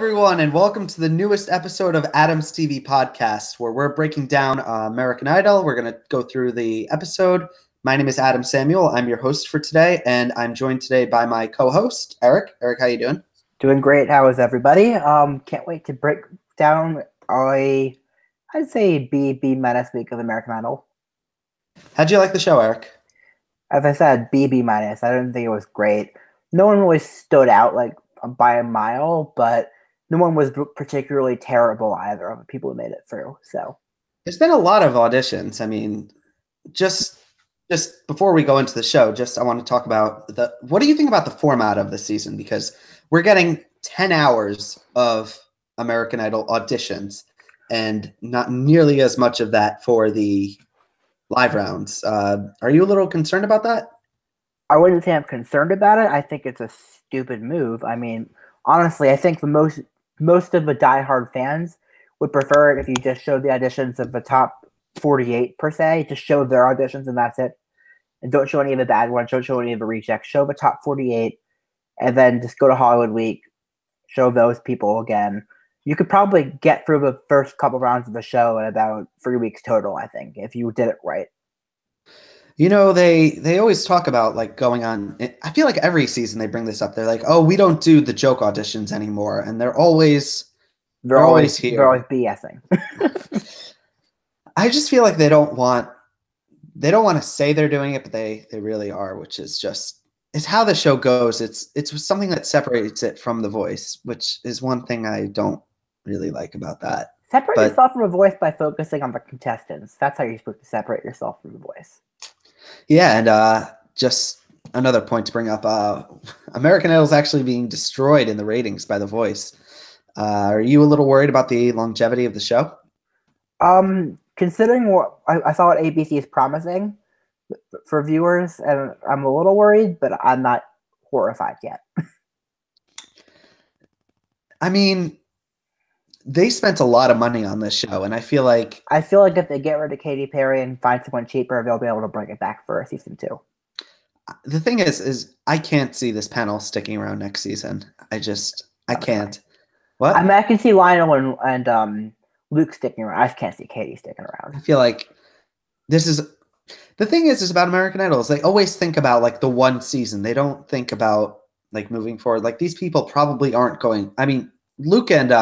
everyone, and welcome to the newest episode of Adam's TV Podcast, where we're breaking down American Idol. We're going to go through the episode. My name is Adam Samuel. I'm your host for today, and I'm joined today by my co-host, Eric. Eric, how you doing? Doing great. How is everybody? Can't wait to break down I'd say B minus week of American Idol. How'd you like the show, Eric? As I said, B minus. I didn't think it was great. No one really stood out like by a mile, but no one was particularly terrible either of the people who made it through. So there's been a lot of auditions. I mean, just before we go into the show, I want to talk about what do you think about the format of the season? Because we're getting 10 hours of American Idol auditions and not nearly as much of that for the live rounds. Are you a little concerned about that? I wouldn't say I'm concerned about it. I think it's a stupid move. I mean, honestly, I think the most of the diehard fans would prefer it if you just showed the auditions of the top 48 per se. Just show their auditions and that's it. And don't show any of the bad ones. Don't show any of the rejects. Show the top 48 and then just go to Hollywood Week. Show those people again. You could probably get through the first couple rounds of the show in about 3 weeks total, I think, if you did it right. You know, they always talk about like going on. I feel like every season they bring this up. They're like, "Oh, we don't do the joke auditions anymore," and they're always here. They're always BSing. I just feel like they don't want to say they're doing it, but they really are, which is just it's how the show goes. It's something that separates it from The Voice, which is one thing I don't really like about that. Separate yourself from The Voice by focusing on the contestants. That's how you're supposed to separate yourself from The Voice. Yeah, and just another point to bring up, American Idol is actually being destroyed in the ratings by The Voice. Are you a little worried about the longevity of the show? Considering what I saw what ABC is promising for viewers, and I'm a little worried, but I'm not horrified yet. I mean, they spent a lot of money on this show, and I feel like if they get rid of Katy Perry and find someone cheaper, they'll be able to bring it back for season 2. The thing is I can't see this panel sticking around next season. I can't. What? I mean, I can see Lionel and Luke sticking around. I just can't see Katy sticking around. I feel like this is the thing is about American Idol is they always think about like the one season. They don't think about like moving forward. Like these people probably aren't going. I mean, Luke and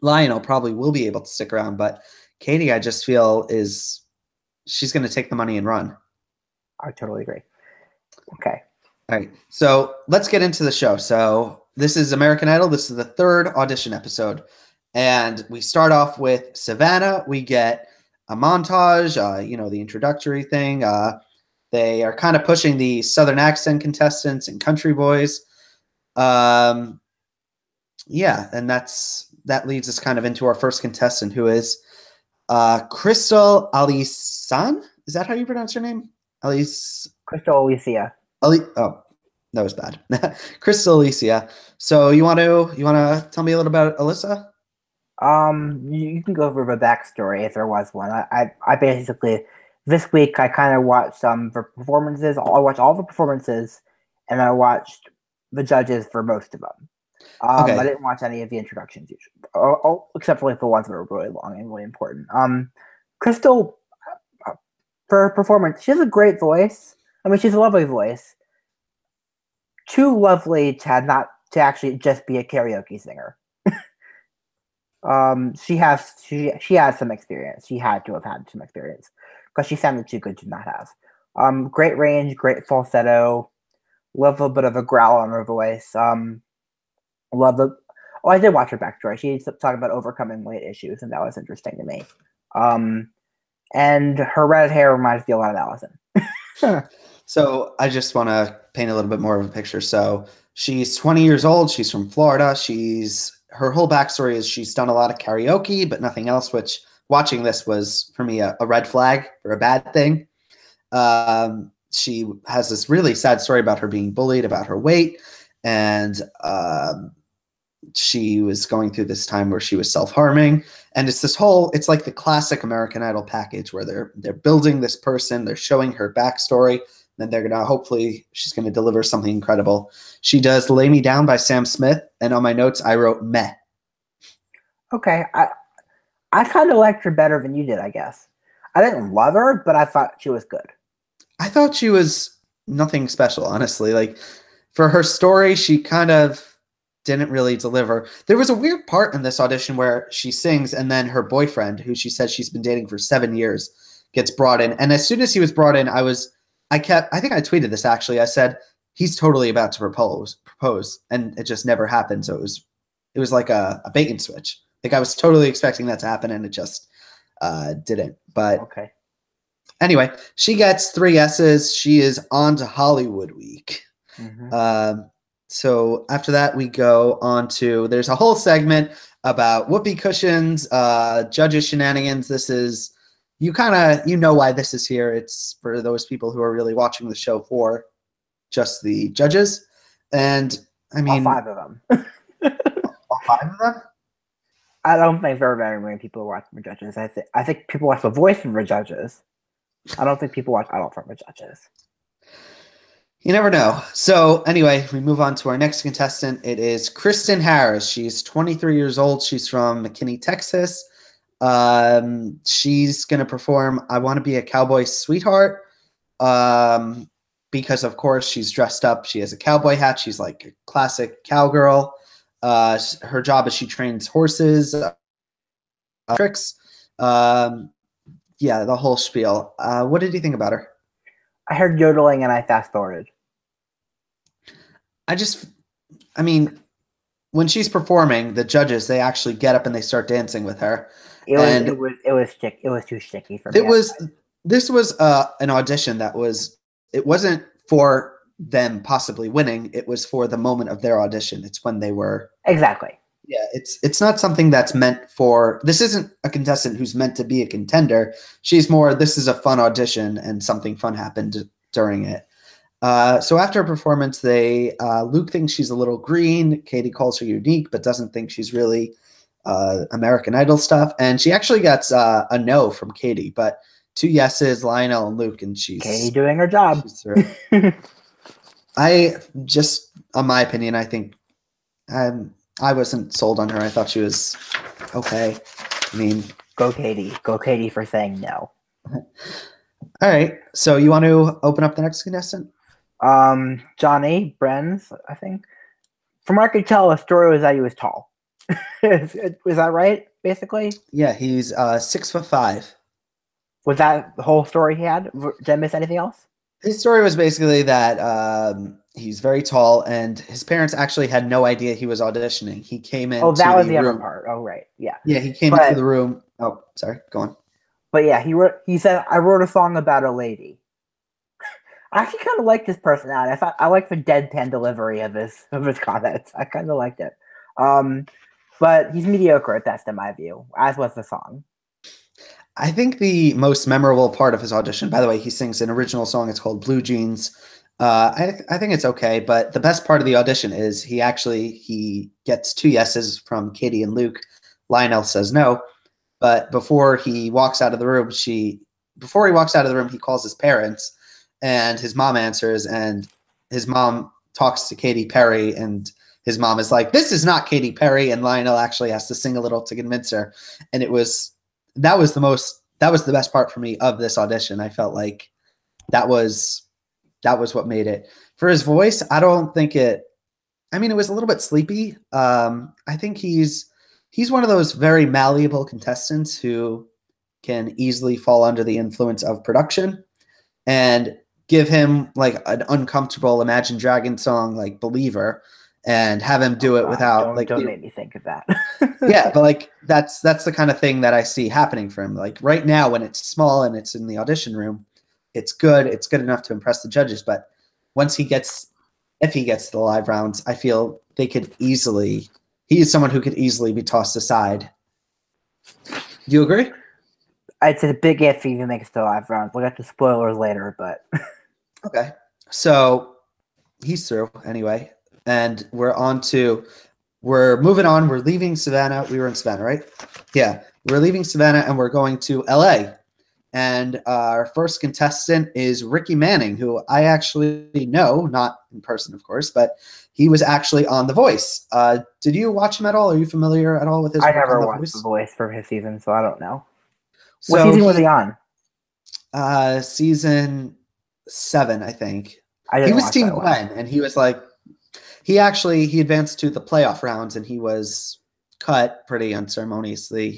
Lionel probably will be able to stick around, but Katy, I just feel she's going to take the money and run. I totally agree. Okay. All right. So let's get into the show. So this is American Idol. This is the 3rd audition episode. And we start off with Savannah. We get a montage, the introductory thing. They are kind of pushing the Southern accent contestants and country boys. Yeah, and that leads us kind of into our first contestant, who is Crystal Alisan. Is that how you pronounce her name? Crystal Alicia. Oh, that was bad. Crystal Alicia. So you want to tell me a little about Alyssa? You can go over the backstory if there was one. I basically this week I kind of watched some performances. I watched all the performances, and I watched the judges for most of them. Okay. I didn't watch any of the introductions, except for like the ones that were really long and really important. Crystal, for her performance, she has a great voice. I mean, she's a lovely voice. Too lovely to actually just be a karaoke singer. She has some experience. She had to have had some experience because she sounded too good to not have. Great range, great falsetto. Love a bit of a growl on her voice. I did watch her backstory. She talked about overcoming weight issues, and that was interesting to me. And her red hair reminds me a lot of Allison. So I just want to paint a little bit more of a picture. So she's 20 years old. She's from Florida. Her whole backstory is she's done a lot of karaoke, but nothing else, which watching this was, for me, a red flag or a bad thing. She has this really sad story about her being bullied, about her weight, and she was going through this time where she was self-harming. And it's like the classic American Idol package where they're building this person, they're showing her backstory, Then hopefully she's gonna deliver something incredible. She does "Lay Me Down" by Sam Smith, and on my notes I wrote meh. Okay, I kind of liked her better than you did, I guess. I didn't love her, but I thought she was good. I thought she was nothing special, honestly. Like, for her story, she kind of didn't really deliver. There was a weird part in this audition where she sings, and then her boyfriend, who she says she's been dating for 7 years, gets brought in. And as soon as he was brought in, I think I tweeted this actually. I said, he's totally about to propose, and it just never happened. So it was like a bait and switch. Like, I was totally expecting that to happen, and it just didn't. But okay. Anyway, she gets 3 S's. She is on to Hollywood Week. Mm-hmm. So after that, we go on to, there's a whole segment about whoopee cushions, judges shenanigans. This is, you know why this is here. It's for those people who are really watching the show for just the judges. And I mean, all 5 of them. All 5 of them? I don't think there are very many people watching the judges. I think people watch The Voice for the judges. I don't think people watch Idol for the judges. You never know. So anyway, we move on to our next contestant. It is Kristen Harris. She's 23 years old. She's from McKinney, Texas. She's going to perform "I Want to Be a Cowboy Sweetheart" because, of course, she's dressed up. She has a cowboy hat. She's like a classic cowgirl. Her job is she trains horses, tricks. Yeah, the whole spiel. What did you think about her? I heard yodeling and I fast forwarded. I mean, when she's performing, the judges, they actually get up and they start dancing with her. It was too sticky for me. This was an audition it wasn't for them possibly winning. It was for the moment of their audition. It's when they were. Exactly. Yeah, it's not something that's meant for. This isn't a contestant who's meant to be a contender. She's more, this is a fun audition and something fun happened during it. So after a performance, Luke thinks she's a little green. Katie calls her unique, but doesn't think she's really American Idol stuff. And she actually gets a no from Katie, but 2 yeses, Lionel and Luke, and Katie doing her job. On my opinion, I think I wasn't sold on her. I thought she was okay. I mean, go Katie. Go Katie for saying no. All right. So you want to open up the next contestant? Johnny Brenz, I think. From what I could tell, the story was that he was tall. Was that right, basically? Yeah, he's 6'5". Was that the whole story he had? Did I miss anything else? His story was basically that he's very tall, and his parents actually had no idea he was auditioning. He came in. Oh, that was the other part. Oh, right. Yeah. Yeah, he came into the room. Oh, sorry. Go on. But yeah, he said, "I wrote a song about a lady." I actually kind of liked his personality. I liked the deadpan delivery of his comments. I kind of liked it. But he's mediocre at best in my view, as was the song. I think the most memorable part of his audition, by the way, he sings an original song. It's called Blue Jeans. I think it's okay, but the best part of the audition is he gets 2 yeses from Katie and Luke. Lionel says no, but before he walks out of the room, he calls his parents, and his mom answers, and his mom talks to Katy Perry, and his mom is like, "This is not Katy Perry," and Lionel actually has to sing a little to convince her, and that was the best part for me of this audition. I felt like that was what made it. For his voice, I don't think it was a little bit sleepy. I think he's one of those very malleable contestants who can easily fall under the influence of production, and give him like an uncomfortable Imagine Dragons song like Believer and have him do it without don't make me think of that. Yeah, but like that's the kind of thing that I see happening for him. Like right now when it's small and it's in the audition room, it's good enough to impress the judges, but if he gets to the live rounds, I feel he is someone who could easily be tossed aside. Do you agree? It's a big if he even makes it to the live rounds. We'll get to spoilers later, but okay. So he's through anyway. And we're moving on. We're leaving Savannah. We were in Savannah, right? Yeah. We're leaving Savannah and we're going to LA. And our first contestant is Ricky Manning, who I actually know, not in person, of course, but he was actually on The Voice. Did you watch him at all? Are you familiar at all with his I work on never The watched The Voice? Voice for his season, so I don't know. What So season was he on? season 7, I think. I He didn't was watch Team that one. Gwen, and he was like, he advanced to the playoff rounds, and he was cut pretty unceremoniously.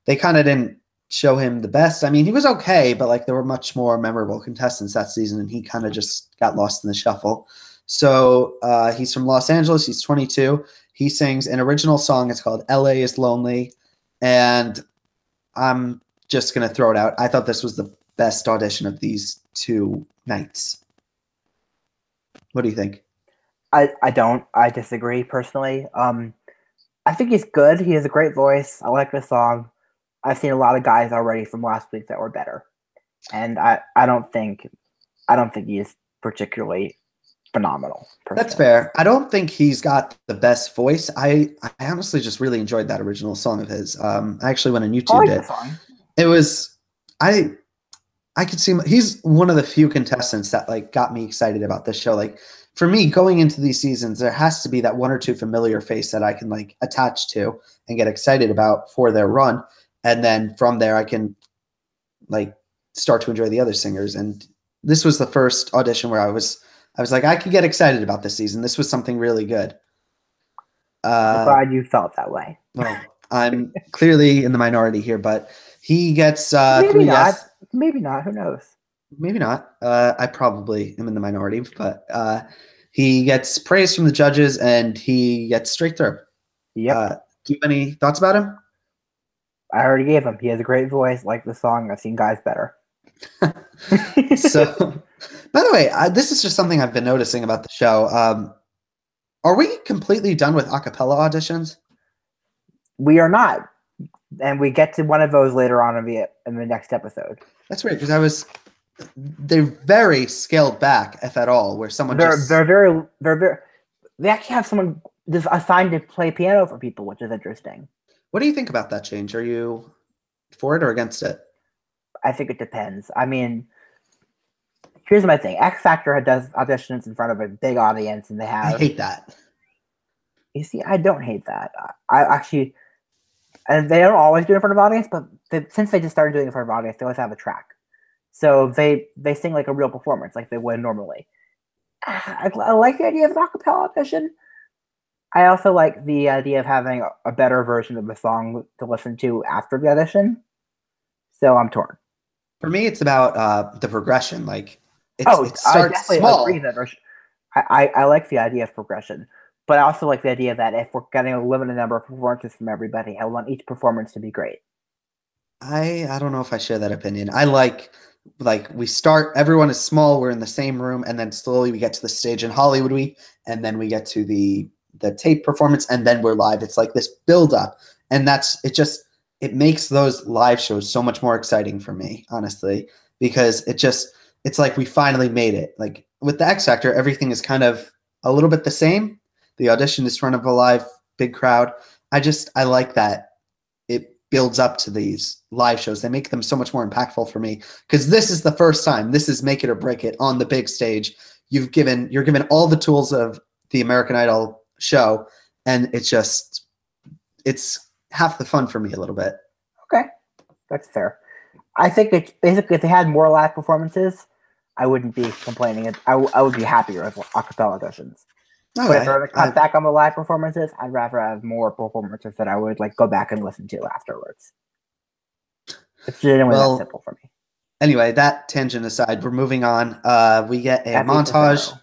They kind of didn't show him the best. I mean, he was okay, but like there were much more memorable contestants that season, and he kind of just got lost in the shuffle. So he's from Los Angeles. He's 22. He sings an original song. It's called "LA Is Lonely," and I'm just gonna throw it out. I thought this was the best audition of these 2 nights. What do you think? I don't. I disagree personally. I think he's good. He has a great voice. I like the song. I've seen a lot of guys already from last week that were better, and I don't think he is particularly phenomenal. Personally. That's fair. I don't think he's got the best voice. I honestly just really enjoyed that original song of his. I actually went on YouTube. I like the song. It was I could see he's one of the few contestants that like got me excited about this show. Like for me, going into these seasons, there has to be that 1 or 2 familiar face that I can like attach to and get excited about for their run. And then from there, I can like start to enjoy the other singers. And this was the first audition where I was like, I could get excited about this season. This was something really good. I'm glad you felt that way. Well, I'm clearly in the minority here, but he gets maybe 3 not. yes. Maybe not. Who knows? Maybe not. I probably am in the minority, but he gets praise from the judges and he gets straight through. Yep. Do you have any thoughts about him? I already gave him. He has a great voice. Like the song. I've seen guys better. So, by the way, this is just something I've been noticing about the show. Are we completely done with a cappella auditions? We are not. And we get to one of those later on in the next episode. That's weird because they're very scaled back, if at all, where someone they're very they actually have someone just assigned to play piano for people, which is interesting. What do you think about that change? Are you for it or against it? I think it depends. I mean, here's my thing. X Factor does auditions in front of a big audience, and they have. I hate that. You see, I don't hate that. I actually, and they don't always do it in front of audience, but since they just started doing it in front of audience, they always have a track. So they sing like a real performance, like they would normally. I like the idea of an a cappella audition. I also like the idea of having a better version of the song to listen to after the audition. So I'm torn. For me, it's about the progression. Like, it starts I definitely small. agree that I like the idea of progression, but I also like the idea that if we're getting a limited number of performances from everybody, I want each performance to be great. I don't know if I share that opinion. I like we start, everyone is small, we're in the same room, and then slowly we get to the stage in Hollywood and then we get to the tape performance, and then we're live. It's like this build up, and it makes those live shows so much more exciting for me, honestly, because it's like we finally made it. Like with the X Factor, everything is kind of a little bit the same. The audition is in front of a live big crowd. I like that it builds up to these live shows. They make them so much more impactful for me because this is the first time. This is make it or break it on the big stage. You're given all the tools of the American Idol show, and it's half the fun for me a little bit. Okay, that's fair. I think it's basically if they had more live performances, I wouldn't be complaining. I would be happier with a cappella auditions. Okay. But if they're going to cut back on the live performances, I'd rather have more performances that I would like go back and listen to afterwards. It's genuinely that simple for me. Anyway, that tangent aside, we're moving on. We get a montage.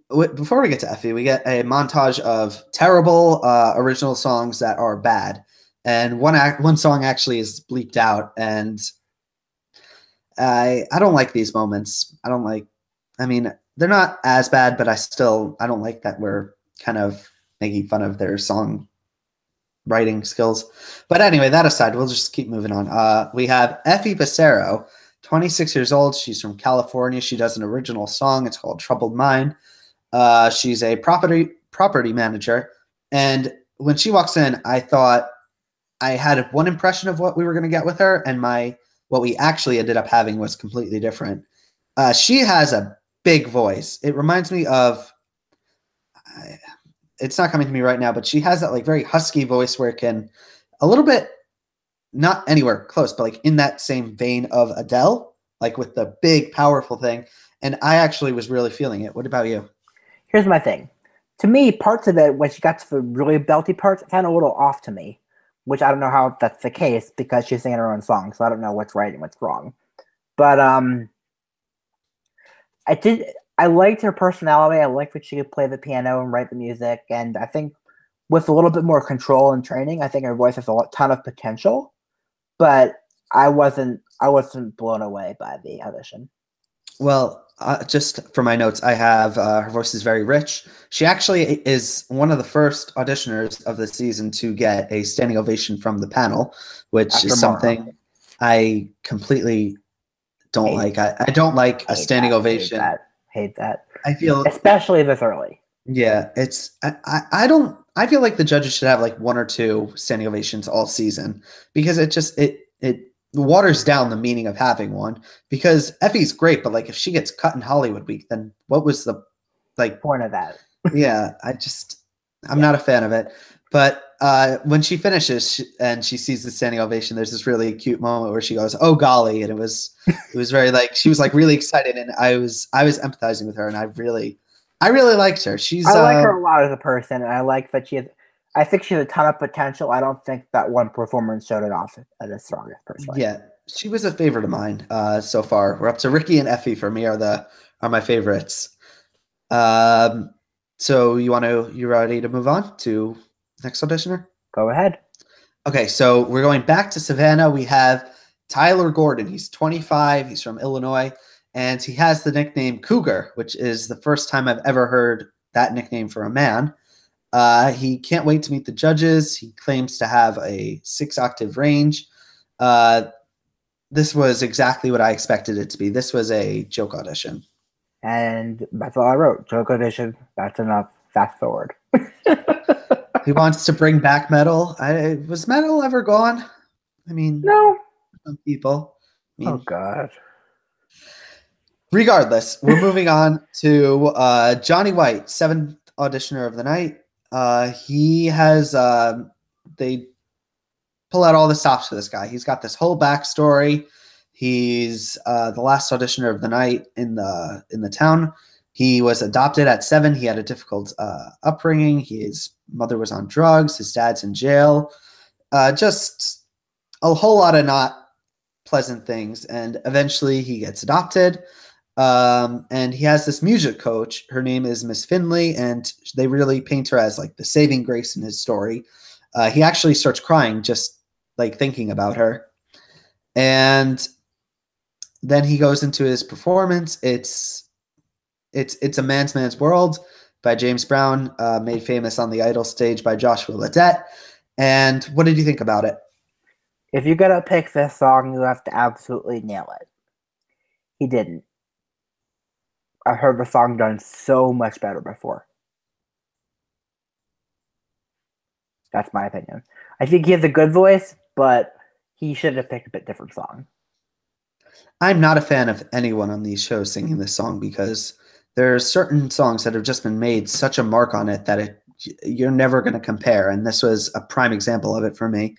Before we get to Effie, we get a montage of terrible original songs that are bad, and one song actually is bleeped out, and I don't like these moments. I mean, they're not as bad, but I don't like that we're kind of making fun of their song writing skills. But anyway, that aside, we'll just keep moving on. We have Effie Becerro, 26 years old. She's from California. She does an original song. It's called Troubled Mind. She's a property manager. And when she walks in, I thought I had one impression of what we were going to get with her. And my what we actually ended up having was completely different. She has a big voice. It reminds me of, it's not coming to me right now, but she has that like very husky voice where it can a little bit, not anywhere close, but like in that same vein of Adele, like with the big, powerful thing. And I actually was really feeling it. What about you? Here's my thing. To me, parts of it, when she got to the really belty parts, it sounded a little off to me, which I don't know how that's the case because she's singing her own song, so I don't know what's right and what's wrong. But I liked her personality. I liked that she could play the piano and write the music, and I think with a little bit more control and training, I think her voice has a ton of potential. But I wasn't blown away by the audition. Well, just for my notes, I have her voice is very rich. She actually is one of the first auditioners of the season to get a standing ovation from the panel, which After is something I completely don't like. I don't like a standing ovation. Hate that. I feel, especially this early. Yeah, I don't. I feel like the judges should have like one or two standing ovations all season because it waters down the meaning of having one. Because Effie's great, but like if she gets cut in Hollywood Week, then what was the point of that? Yeah, I'm not a fan of it. But when she finishes and she sees the standing ovation, there's this really cute moment where she goes, "Oh golly!" and it was very like she was like really excited, and I was empathizing with her, and I really liked her. I like her a lot as a person, and I like that I think she has a ton of potential. I don't think that one performance showed it off at its strongest, personally. Yeah, she was a favorite of mine so far. We're up to Ricky and Effie for me are my favorites. So you ready to move on to next auditioner? Go ahead. Okay, so we're going back to Savannah. We have Tyler Gordon. He's 25. He's from Illinois, and he has the nickname Cougar, which is the first time I've ever heard that nickname for a man. He can't wait to meet the judges. He claims to have a 6-octave range. This was exactly what I expected it to be. This was a joke audition. And that's all I wrote. Joke audition. That's enough. Fast forward. He wants to bring back metal. Was metal ever gone? I mean, no. Some people. Oh God. Regardless, we're moving on to Johnny White, 7th auditioner of the night. He has they pull out all the stops for this guy. He's got this whole backstory. He's the last auditioner of the night in the town. He was adopted at 7. He had a difficult upbringing. His mother was on drugs. His dad's in jail. Just a whole lot of not pleasant things. And eventually he gets adopted. And he has this music coach. Her name is Miss Finley, and they really paint her as like the saving grace in his story. He actually starts crying just like thinking about her. And then he goes into his performance. It's a Man's World by James Brown, made famous on the Idol stage by Joshua Ledette. And what did you think about it? If you're gonna pick this song, you have to absolutely nail it. He didn't. I've heard the song done so much better before. That's my opinion. I think he has a good voice, but he should have picked a bit different song. I'm not a fan of anyone on these shows singing this song because there are certain songs that have just been made such a mark on it that you're never going to compare. And this was a prime example of it for me.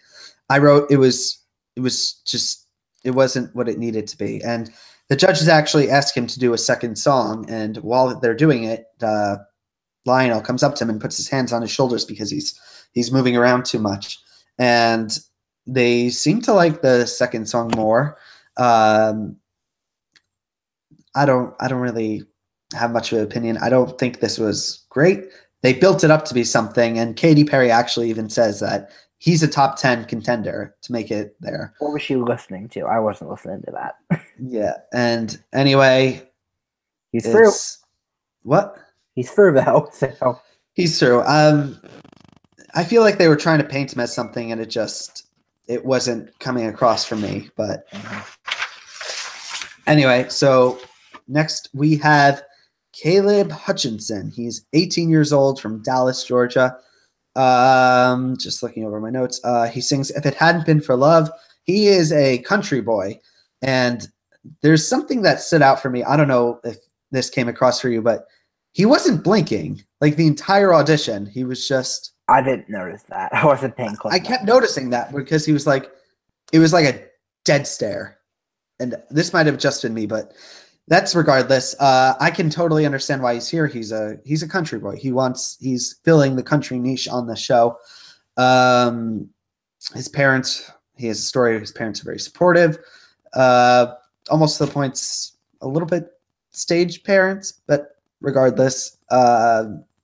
I wrote it wasn't what it needed to be. And the judges actually asked him to do a second song. And while they're doing it, Lionel comes up to him and puts his hands on his shoulders because he's moving around too much. And they seem to like the second song more. I don't really have much of an opinion. I don't think this was great. They built it up to be something, and Katy Perry actually even says that he's a top 10 contender to make it there. What was she listening to? I wasn't listening to that. Yeah, and anyway, he's through. What? He's through though. So. He's through. I feel like they were trying to paint him as something, and it wasn't coming across for me. But anyway, so next we have Caleb Hutchinson. He's 18 years old from Dallas, Georgia. Just looking over my notes. He sings "If It Hadn't Been for Love." He is a country boy. And there's something that stood out for me. I don't know if this came across for you, but he wasn't blinking like the entire audition. He was just. I didn't notice that. I wasn't paying close. I kept noticing that because he was like, it was like a dead stare. And this might have just been me, but that's regardless. I can totally understand why he's here. He's a country boy. He's filling the country niche on the show. His parents, he has a story. His parents are very supportive. Almost to the point's a little bit stage parents, but regardless,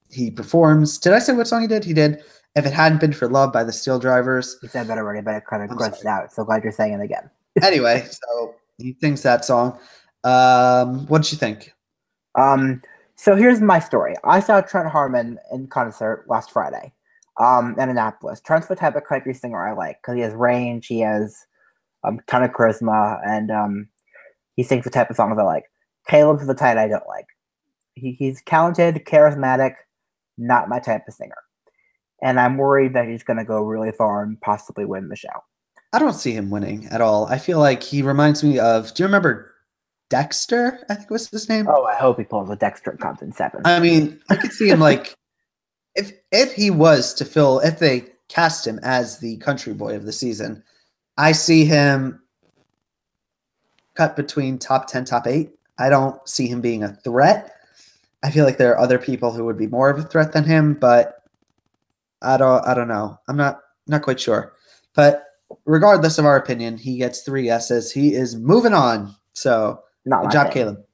he performs. Did I say what song he did? He did "If It Hadn't Been for Love" by the Steel Drivers. You said that already, but I kind of grudged out. So glad you're saying it again. Anyway, so he sings that song. What did you think? So here's my story. I saw Trent Harmon in concert last Friday, in Annapolis. Trent's the type of country singer I like because he has range, he has a ton of charisma, and he sings the type of songs I like. Caleb's the type I don't like. He's talented, charismatic, not my type of singer. And I'm worried that he's going to go really far and possibly win the show. I don't see him winning at all. I feel like he reminds me of, do you remember Dexter? I think was his name. Oh, I hope he pulls a Dexter and comes in 7. I mean, I could see him like, if he was to fill, if they cast him as the country boy of the season, I see him cut between top 10, top 8. I don't see him being a threat. I feel like there are other people who would be more of a threat than him, but I don't know. I'm not quite sure. But regardless of our opinion, he gets 3 yeses. He is moving on. So good job, Caleb.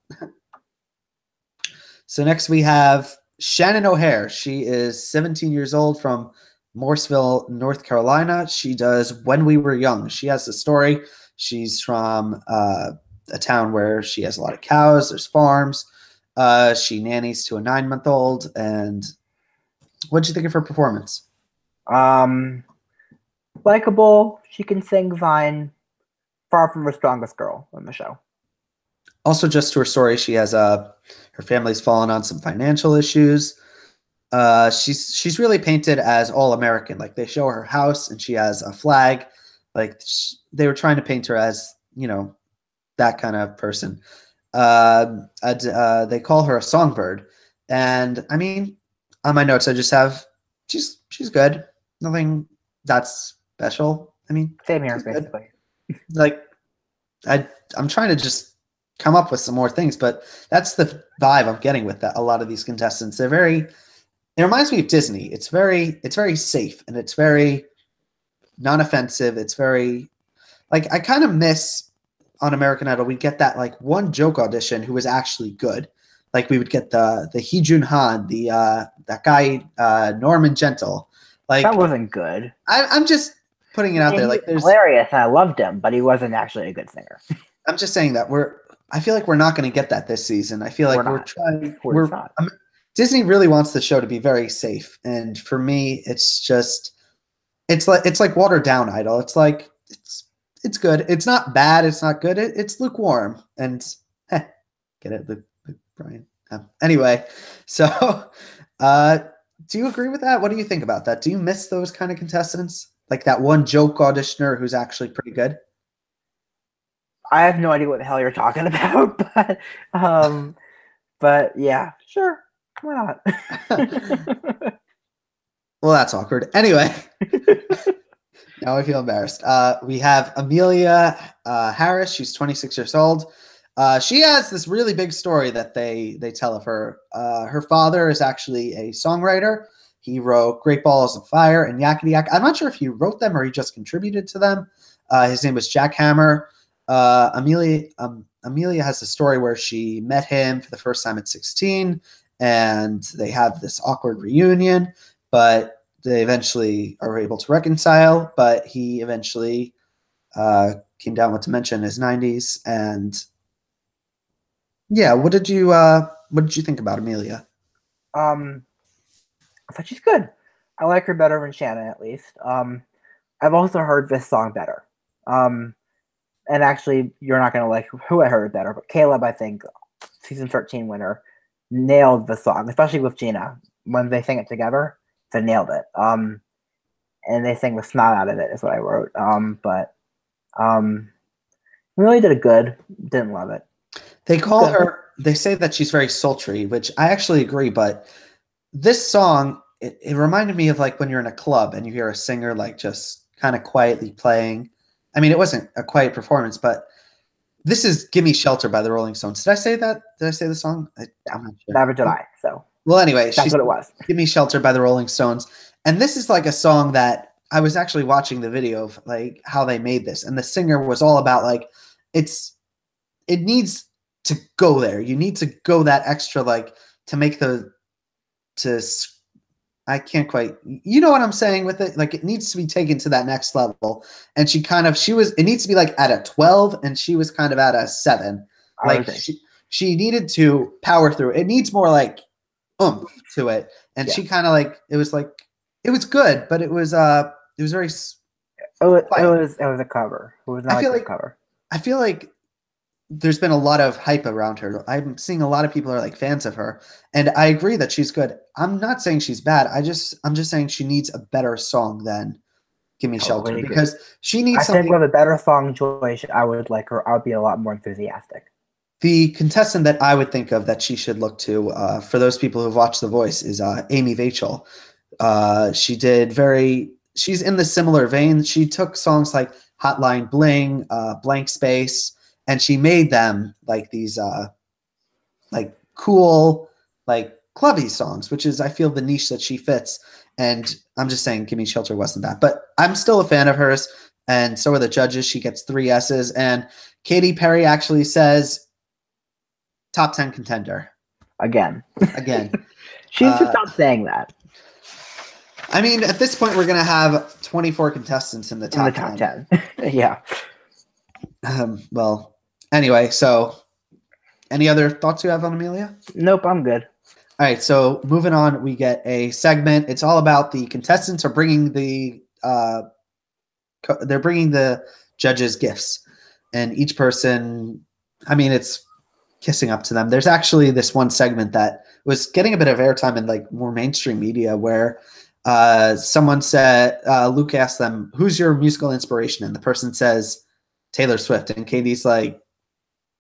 So next we have Shannon O'Hare. She is 17 years old from Morrisville, North Carolina. She does When We Were Young. She has a story. She's from a town where she has a lot of cows. There's farms. She nannies to a 9-month-old. And what did you think of her performance? Likeable. She can sing fine. Far from the strongest girl on the show. Also, just to her story, she has her family's fallen on some financial issues. She's really painted as all American. Like they show her house and she has a flag. Like they were trying to paint her as, you know, that kind of person. They call her a songbird. And I mean, on my notes, I just have she's good. Nothing that's special. I mean, same here, basically. Like I'm trying to just come up with some more things, but that's the vibe I'm getting with that. A lot of these contestants, it reminds me of Disney. It's very safe and it's very non-offensive. It's very like, I kind of miss on American Idol. We'd get that like one joke audition who was actually good. Like we would get the Hee Jun Han, that guy, Norman Gentle. Like that wasn't good. I'm just putting it out there. Like there's hilarious. And I loved him, but he wasn't actually a good singer. I'm just saying that I feel like we're not going to get that this season. I feel like we're trying. Disney really wants the show to be very safe, and for me, it's like watered down Idol. It's like it's good. It's not bad. It's not good. It's lukewarm. And get it, Luke Brian. Anyway, so do you agree with that? What do you think about that? Do you miss those kind of contestants, like that one joke auditioner who's actually pretty good? I have no idea what the hell you're talking about, but yeah, sure, why not? Well, that's awkward. Anyway, now I feel embarrassed. We have Amelia Harris. She's 26 years old. She has this really big story that they tell of her. Her father is actually a songwriter. He wrote Great Balls of Fire and Yakety Yak. I'm not sure if he wrote them or he just contributed to them. His name was Jack Hammer. Amelia has a story where she met him for the first time at 16, and they have this awkward reunion, but they eventually are able to reconcile. But he eventually came down with dementia in his 90s. And yeah, what did you think about Amelia? I thought she's good. I like her better than Shannon, at least. I've also heard this song better. And actually, you're not going to like who I heard better, but Caleb, I think, season 13 winner, nailed the song, especially with Gina. When they sing it together, they nailed it. And they sing the snot out of it, is what I wrote. Really did a good. Didn't love it. They call Good. her. They say that she's very sultry, which I actually agree. But this song, it reminded me of like when you're in a club and you hear a singer like just kind of quietly playing. I mean, it wasn't a quiet performance, but this is "Gimme Shelter" by the Rolling Stones. Did I say that? Did I say the song? I'm not sure. Never did I. So Well, anyway, that's what it was. "Gimme Shelter" by the Rolling Stones, and this is like a song that I was actually watching the video of like how they made this, and the singer was all about like it needs to go there. You need to go that extra like to make the to I can't quite, you know what I'm saying with it? Like it needs to be taken to that next level. And it needs to be like at a 12 and she was kind of at a 7. Like she needed to power through. It needs more like oomph to it. And she kind of like, it was good, but it was very. It was a cover. It was not a good cover. I feel like there's been a lot of hype around her. I'm seeing a lot of people are like fans of her, and I agree that she's good. I'm not saying she's bad. I'm just saying she needs a better song than "Gimme Shelter" because she needs something. I think with a better song choice, I would like her. I would be a lot more enthusiastic. The contestant that I would think of that she should look to, for those people who've watched The Voice, is Amy Vachel. She's in the similar vein. She took songs like "Hotline Bling," "Blank Space," and she made them like these like cool, like clubby songs, which is I feel the niche that she fits. And I'm just saying "Gimme Shelter" wasn't that. But I'm still a fan of hers, and so are the judges. She gets 3 S's. And Katy Perry actually says top 10 contender. Again. She needs to stop saying that. I mean, at this point, we're going to have 24 contestants in the top 10. Yeah. Well, anyway, so any other thoughts you have on Amelia? Nope, I'm good. All right, so moving on, we get a segment. It's all about the contestants are bringing they're bringing the judges gifts, and each person, I mean, it's kissing up to them. There's actually this one segment that was getting a bit of airtime in like more mainstream media where someone said, Luke asked them, "Who's your musical inspiration?" And the person says, "Taylor Swift." And Katie's like,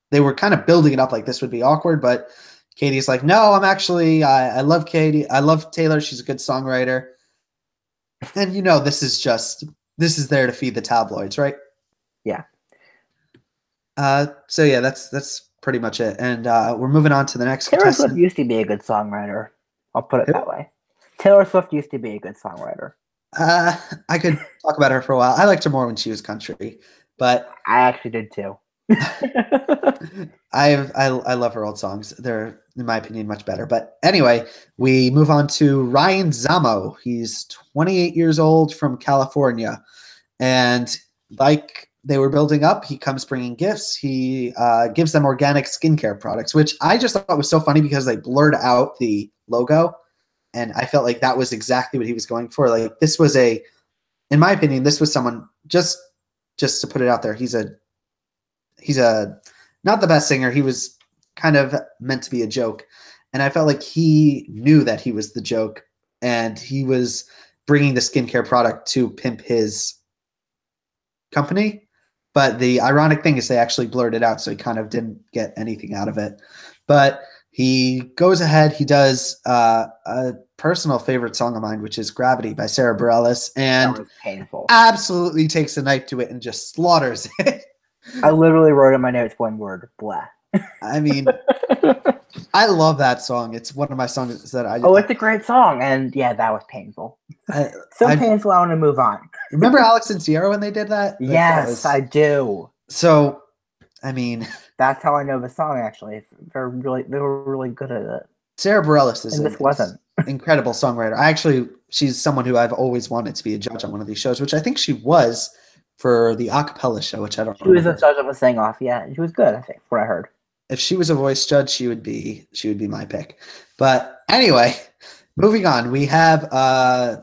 they were kind of building it up like this would be awkward, but Katie's like, "No, I'm actually, I love Katie. I love Taylor. She's a good songwriter." And this is there to feed the tabloids, right? Yeah. So yeah, that's pretty much it. And we're moving on to the next Taylor Swift used to be a good songwriter. I'll put it that way. Taylor Swift used to be a good songwriter. I could talk about her for a while. I liked her more when she was country, but I actually did too. I love her old songs. They're, in my opinion, much better. But anyway, we move on to Ryan Zamo. He's 28 years old from California, and like they were building up, he comes bringing gifts. He gives them organic skincare products, which I just thought was so funny because they blurred out the logo. And I felt like that was exactly what he was going for. Like this was in my opinion, this was someone just to put it out there. He's a not the best singer. He was kind of meant to be a joke. And I felt like he knew that he was the joke and he was bringing the skincare product to pimp his company. But the ironic thing is they actually blurred it out. So he kind of didn't get anything out of it, but he goes ahead. He does a personal favorite song of mine, which is "Gravity" by Sarah Bareilles, and painful. Absolutely takes a knife to it and just slaughters it. I literally wrote in my notes one word: blah. I mean, I love that song. It's one of my songs that I. Oh, it's a great song, and yeah, that was painful. Painful. I want to move on. Remember Alex and Sierra when they did that? Like, yes, I do. So, I mean, that's how I know the song. Actually, they were really good at it. Sarah Bareilles is wasn't incredible songwriter. She's someone who I've always wanted to be a judge on one of these shows, which I think she was for the acapella show, which I don't know. She was a judge of a sing-off, yeah. She was good, I think, what I heard. If she was a voice judge, she would be my pick. But anyway, moving on. We have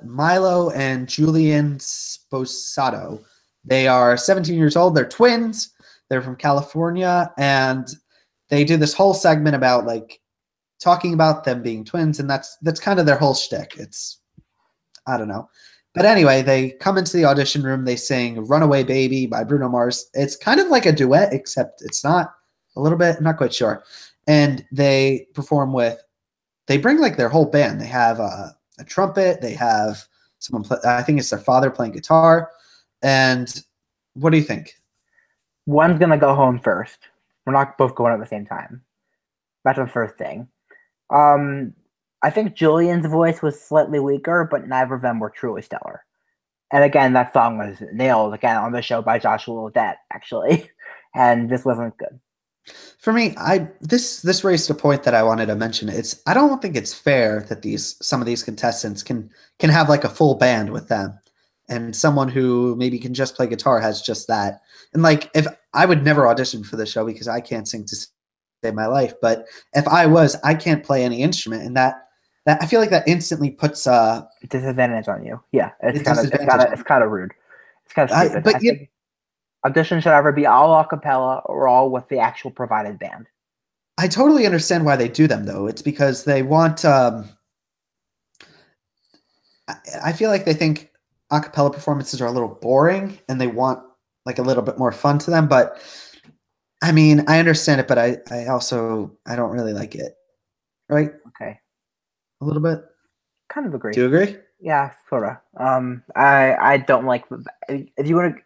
Milo and Julian Sposato. They are 17 years old. They're twins. They're from California, and they do this whole segment about like talking about them being twins, and that's kind of their whole shtick. It's, I don't know. But anyway, they come into the audition room. They sing "Runaway Baby" by Bruno Mars. It's kind of like a duet, except it's not. A little bit. I'm not quite sure. And they perform with. They bring like their whole band. They have a trumpet. They have someone. I think it's their father playing guitar. And what do you think? One's gonna go home first. We're not both going at the same time. That's the first thing. I think Julian's voice was slightly weaker, but neither of them were truly stellar. And again, that song was nailed again on the show by Joshua Odette, actually, and this wasn't good. For me, this raised a point that I wanted to mention. I don't think it's fair that some of these contestants can have like a full band with them, and someone who maybe can just play guitar has just that. And like, if I would never audition for the show because I can't sing to save my life, but if I can't play any instrument, and that I feel like that instantly puts disadvantage on you. Yeah, it's kind of rude. It's kind of stupid. But I think audition should either be all a cappella or all with the actual provided band. I totally understand why they do them, though. It's because they want. I feel like they think a cappella performances are a little boring, and they want like a little bit more fun to them. But I mean, I understand it, but I don't really like it. Right? Okay. A little bit. Kind of agree. Do you agree? Yeah, sort of. I don't like if you want to.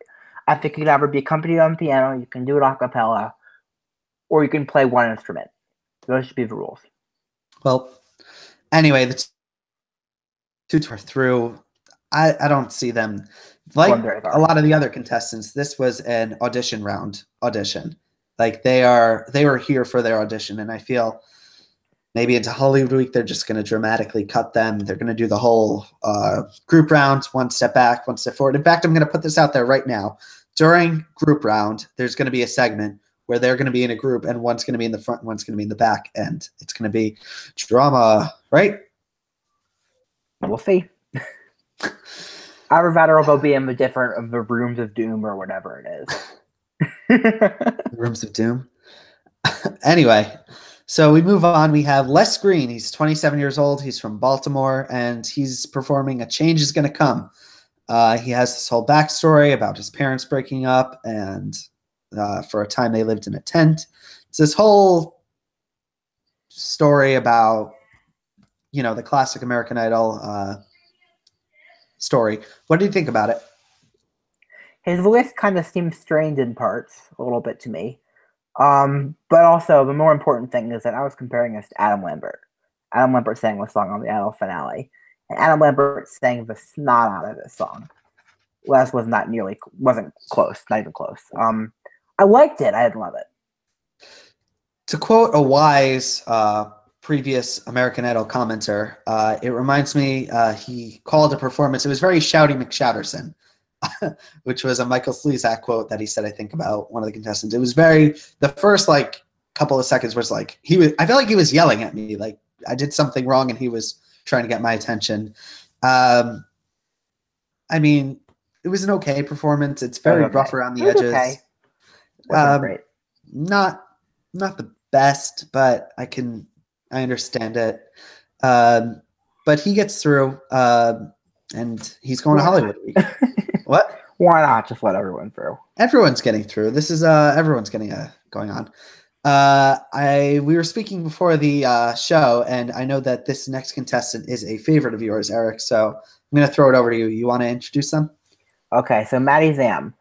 I think you could either be accompanied on piano, you can do it a cappella, or you can play one instrument. Those should be the rules. Well, anyway, the two are through. I don't see them like a lot of the other contestants. This was an audition. Like they were here for their audition, and I feel maybe into Hollywood Week they're just going to dramatically cut them. They're going to do the whole group round, one step back, one step forward. In fact, I'm going to put this out there right now. During group round, there's going to be a segment where they're going to be in a group, and one's going to be in the front, and one's going to be in the back, and it's going to be drama, right? We'll see. Either that or they'll be in the rooms of doom or whatever it is. Rooms of doom. Anyway, so we move on. We have Les Green. He's 27 years old. He's from Baltimore, and he's performing "A Change Is Gonna Come." He has this whole backstory about his parents breaking up, and for a time they lived in a tent. It's this whole story about, the classic American Idol story. What do you think about it? His voice kind of seems strained in parts a little bit to me. But also, the more important thing is that I was comparing this to Adam Lambert. Adam Lambert sang the song on the Idol finale. And Adam Lambert sang the snot out of this song. Les wasn't close, not even close. I liked it. I didn't love it. To quote a wise previous American Idol commenter, it reminds me, he called a performance, it was very Shouty McShouterson, which was a Michael Slezak quote that he said, I think, about one of the contestants. It was the first couple of seconds was I felt like he was yelling at me, like I did something wrong and he was trying to get my attention. I mean, it was an okay performance. It's very rough around the edges. Okay. Wasn't great. Not the best, but I understand it. But he gets through, and he's going to Hollywood Week. What? Why not just let everyone through? Everyone's getting through. This is everyone's getting going on. We were speaking before the show, and I know that this next contestant is a favorite of yours, Eric. So I'm going to throw it over to you. You want to introduce them? Okay, so Maddie Zam.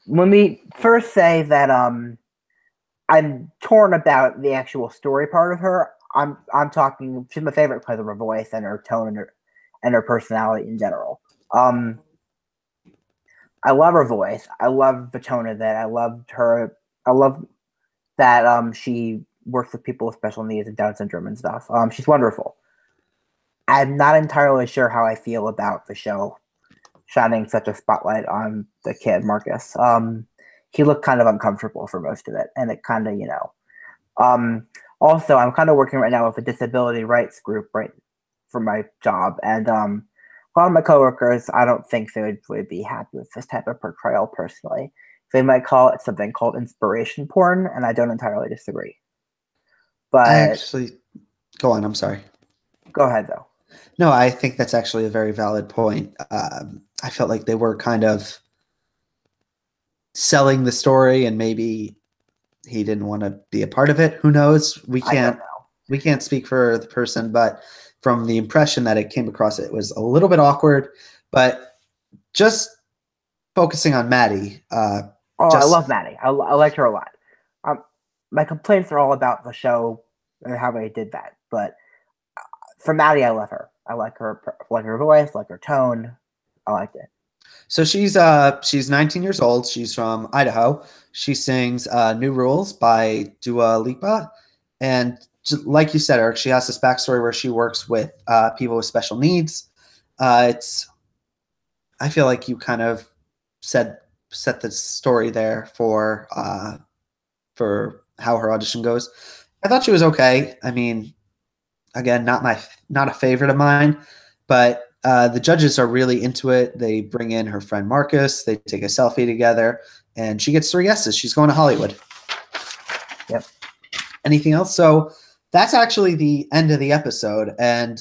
Let me first say that I'm torn about the actual story part of her. I'm talking. She's my favorite because of her voice and her tone and her personality in general. I love her voice. I love the tone of that. I loved her. I love that she works with people with special needs and Down syndrome and stuff. She's wonderful. I'm not entirely sure how I feel about the show shining such a spotlight on the kid, Marcus. He looked kind of uncomfortable for most of it, and it kind of, also, I'm kind of working right now with a disability rights group for my job, and a lot of my coworkers, I don't think they would be happy with this type of portrayal personally. They might call it something called inspiration porn, and I don't entirely disagree. But I actually, go on. I'm sorry. Go ahead, though. No, I think that's actually a very valid point. I felt like they were kind of selling the story, and maybe he didn't want to be a part of it. Who knows? I don't know. We can't speak for the person, but from the impression that it came across, it was a little bit awkward. But just focusing on Maddie, Oh, I just love Maddie. I liked her a lot. My complaints are all about the show and how they did that. But for Maddie, I love her. I like her voice, like her tone. I liked it. so she's 19 years old. She's from Idaho. She sings "New Rules" by Dua Lipa, and like you said, Eric, she has this backstory where she works with people with special needs. It's I feel like you kind of said set the story there for how her audition goes. I thought she was okay. I mean, again, not a favorite of mine, but the judges are really into it. They bring in her friend Marcus. They take a selfie together, and she gets 3 yeses. She's going to Hollywood. Yep. Anything else? So that's actually the end of the episode. And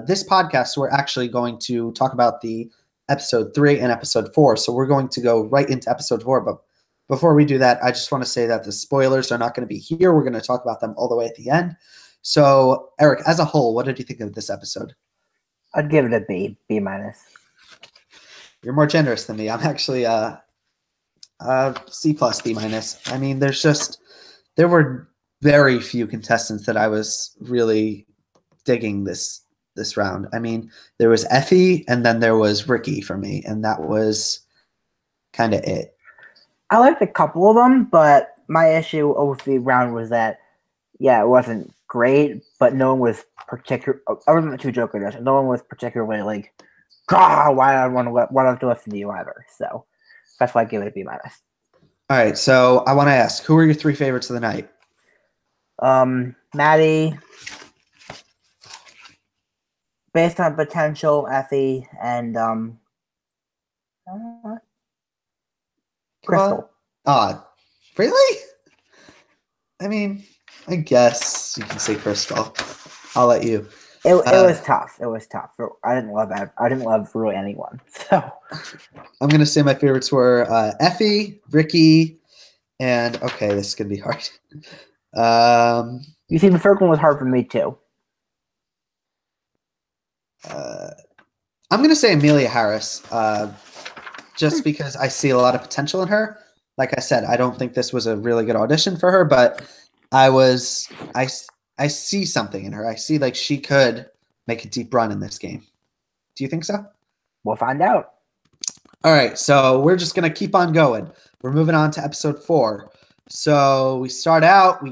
this podcast, we're actually going to talk about the episode 3 and episode 4. So we're going to go right into episode 4. But before we do that, I just want to say that the spoilers are not going to be here. We're going to talk about them all the way at the end. So, Eric, as a whole, what did you think of this episode? I'd give it a B minus. You're more generous than me. I'm actually C plus B minus. I mean, there were very few contestants that I was really digging this round. I mean, there was Effie and then there was Ricky for me, and that was kind of it. I liked a couple of them, but my issue with the round was that, yeah, it wasn't great, but no one was particular. Other than the 2 Joker editions, no one was particularly like, God, why do I have to listen to you either? So that's why I give it a B minus. All right, so I want to ask, who are your 3 favorites of the night? Maddie, based on potential, Effie, and Crystal. Really? I mean, I guess you can say Crystal. I'll let you. It was tough. It was tough. I didn't love really anyone. So I'm gonna say my favorites were Effie, Ricky, and okay, this is gonna be hard. You see, the third one was hard for me too. I'm gonna say Amelia Harris, just because I see a lot of potential in her. Like I said, I don't think this was a really good audition for her, but I see something in her. I see like she could make a deep run in this game. Do you think so? We'll find out. All right, so we're just gonna keep on going. We're moving on to episode 4. So we start out.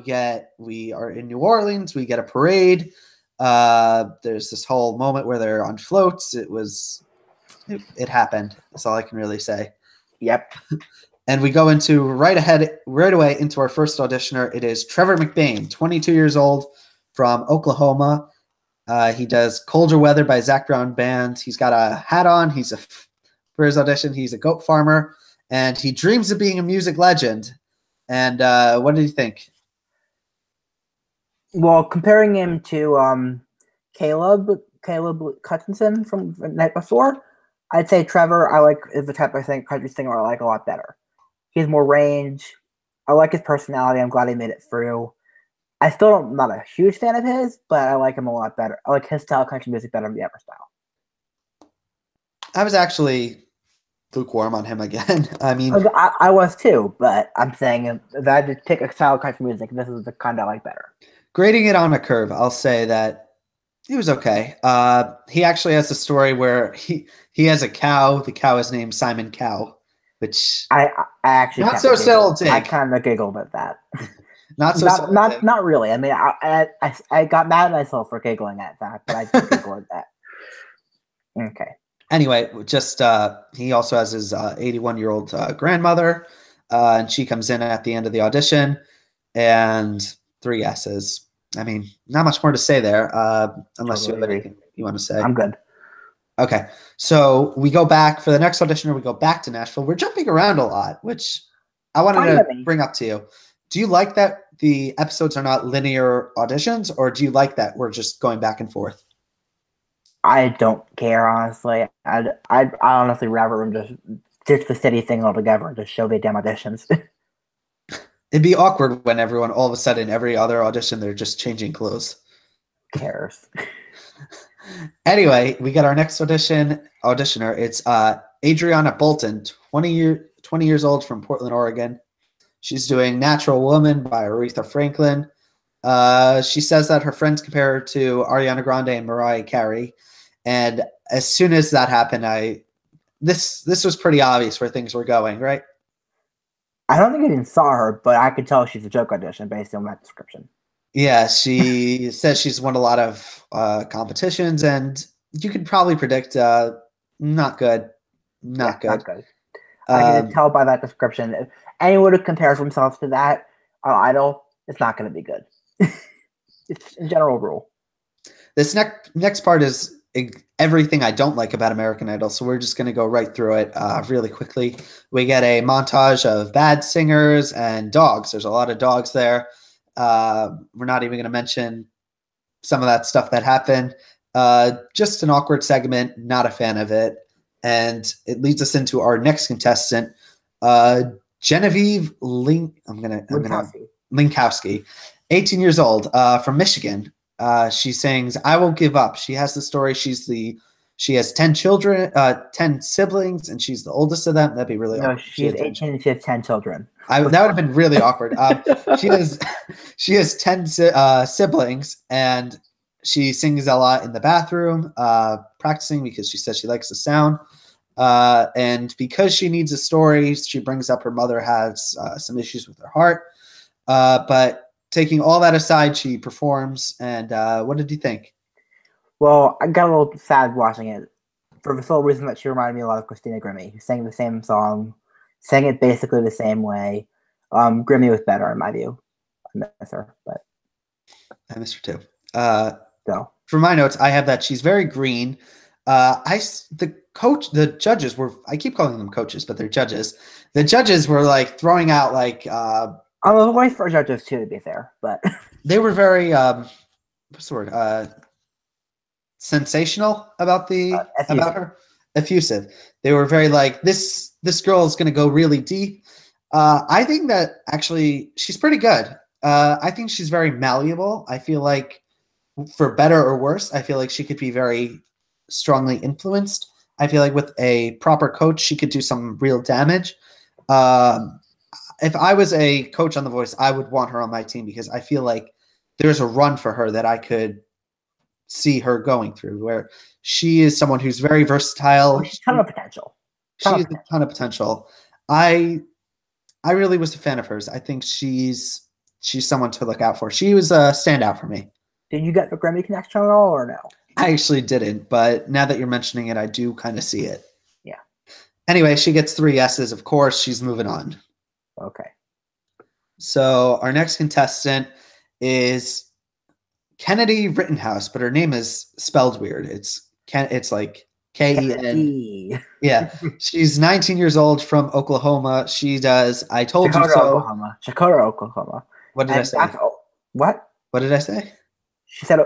We are in New Orleans. We get a parade. There's this whole moment where they're on floats. It happened. That's all I can really say. Yep. And we go into right away into our first auditioner. It is Trevor McBain, 22 years old, from Oklahoma. He does Colder Weather by Zach Brown Band. He's got a hat on. For his audition, he's a goat farmer, and he dreams of being a music legend. And what did you think? Well, comparing him to Caleb Cutchinson from the night before, I'd say Trevor is the type of country singer I like a lot better. He has more range. I like his personality. I'm glad he made it through. I'm not a huge fan of his, but I like him a lot better. I like his style of country music better than the other style. I was actually lukewarm on him again. I mean, I was too, but I'm saying if I had to pick a style of country music, this is the kind I like better. Grading it on a curve, I'll say that he was okay. He actually has a story where he has a cow. The cow is named Simon Cow, which I actually not so subtle take. I kind of giggled at that. Not really. I mean, I got mad at myself for giggling at that, but I did giggle at that. Okay. Anyway, just he also has his 81-year-old grandmother, and she comes in at the end of the audition, and 3 yeses. I mean, not much more to say there, unless you have anything you want to say. I'm good. Okay, so we go back for the next audition, or we go back to Nashville. We're jumping around a lot, which I wanted to bring up to you. Do you like that the episodes are not linear auditions, or do you like that we're just going back and forth? I don't care, honestly. I'd honestly rather them just ditch the city thing altogether and just show the damn auditions. It'd be awkward when everyone, all of a sudden, every other audition, they're just changing clothes. Cares. Anyway, we got our next auditioner. It's Adriana Bolton, 20 years old from Portland, Oregon. She's doing Natural Woman by Aretha Franklin. She says that her friends compare her to Ariana Grande and Mariah Carey. And as soon as that happened, this was pretty obvious where things were going, right? I don't think I even saw her, but I could tell she's a joke audition based on that description. Yeah, she says she's won a lot of competitions, and you could probably predict not good. Not good. I can tell by that description. If anyone who compares themselves to that Idol, it's not going to be good. It's a general rule. This next part is everything I don't like about American Idol, so we're just going to go right through it really quickly. We get a montage of bad singers and dogs. There's a lot of dogs there. We're not even going to mention some of that stuff that happened. Just an awkward segment, not a fan of it. And it leads us into our next contestant, Genevieve Linkowski, 18 years old, from Michigan. She sings "I Won't Give Up." She has the story. She has 10 children, 10 siblings, and she's the oldest of them. That'd be really awkward. She's 18 and she has 10 children. That would have been really awkward. She has 10 siblings, and she sings a lot in the bathroom, practicing because she says she likes the sound. And because she needs a story, she brings up her mother has some issues with her heart. But taking all that aside, she performs. And what did you think? Well, I got a little sad watching it for the sole reason that she reminded me a lot of Christina Grimmie, who sang the same song, sang it basically the same way. Grimmie was better in my view. I miss her, but I miss her too. So for my notes, I have that she's very green. The judges were, I keep calling them coaches, but they're judges. The judges were like throwing out like I'm a voice for judges too, to be fair, but they were very what's the word? Sensational about about her. Effusive. They were very like this girl is going to go really deep. I think that actually she's pretty good. I think she's very malleable. I feel like for better or worse, I feel like she could be very strongly influenced. I feel like with a proper coach, she could do some real damage. If I was a coach on The Voice, I would want her on my team because I feel like there's a run for her that I could see her going through, where she is someone who's very versatile. She's a ton of potential. She has a ton of potential. I really was a fan of hers. I think she's someone to look out for. She was a standout for me. Did you get the Grammy connection at all, or no? I actually didn't, but now that you're mentioning it, I do kind of see it. Yeah. Anyway, she gets 3 yeses. Of course, she's moving on. Okay. So our next contestant is Kennedy Rittenhouse, but her name is spelled weird. It's like K-E-N. Yeah. She's 19 years old from Oklahoma. She does I Told You So. Chicora, Oklahoma. What did I say? What? What did I say?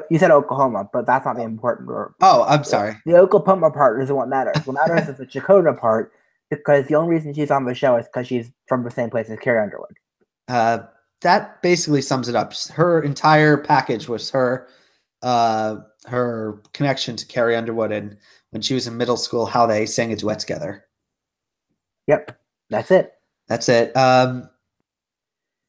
You said Oklahoma, but that's not the important part. Oh, I'm sorry. The Oklahoma part isn't what matters. What matters is the Chicora part, because the only reason she's on the show is because she's from the same place as Carrie Underwood. That basically sums it up. Her entire package was her connection to Carrie Underwood, and when she was in middle school, how they sang a duet together. Yep, that's it. That's it.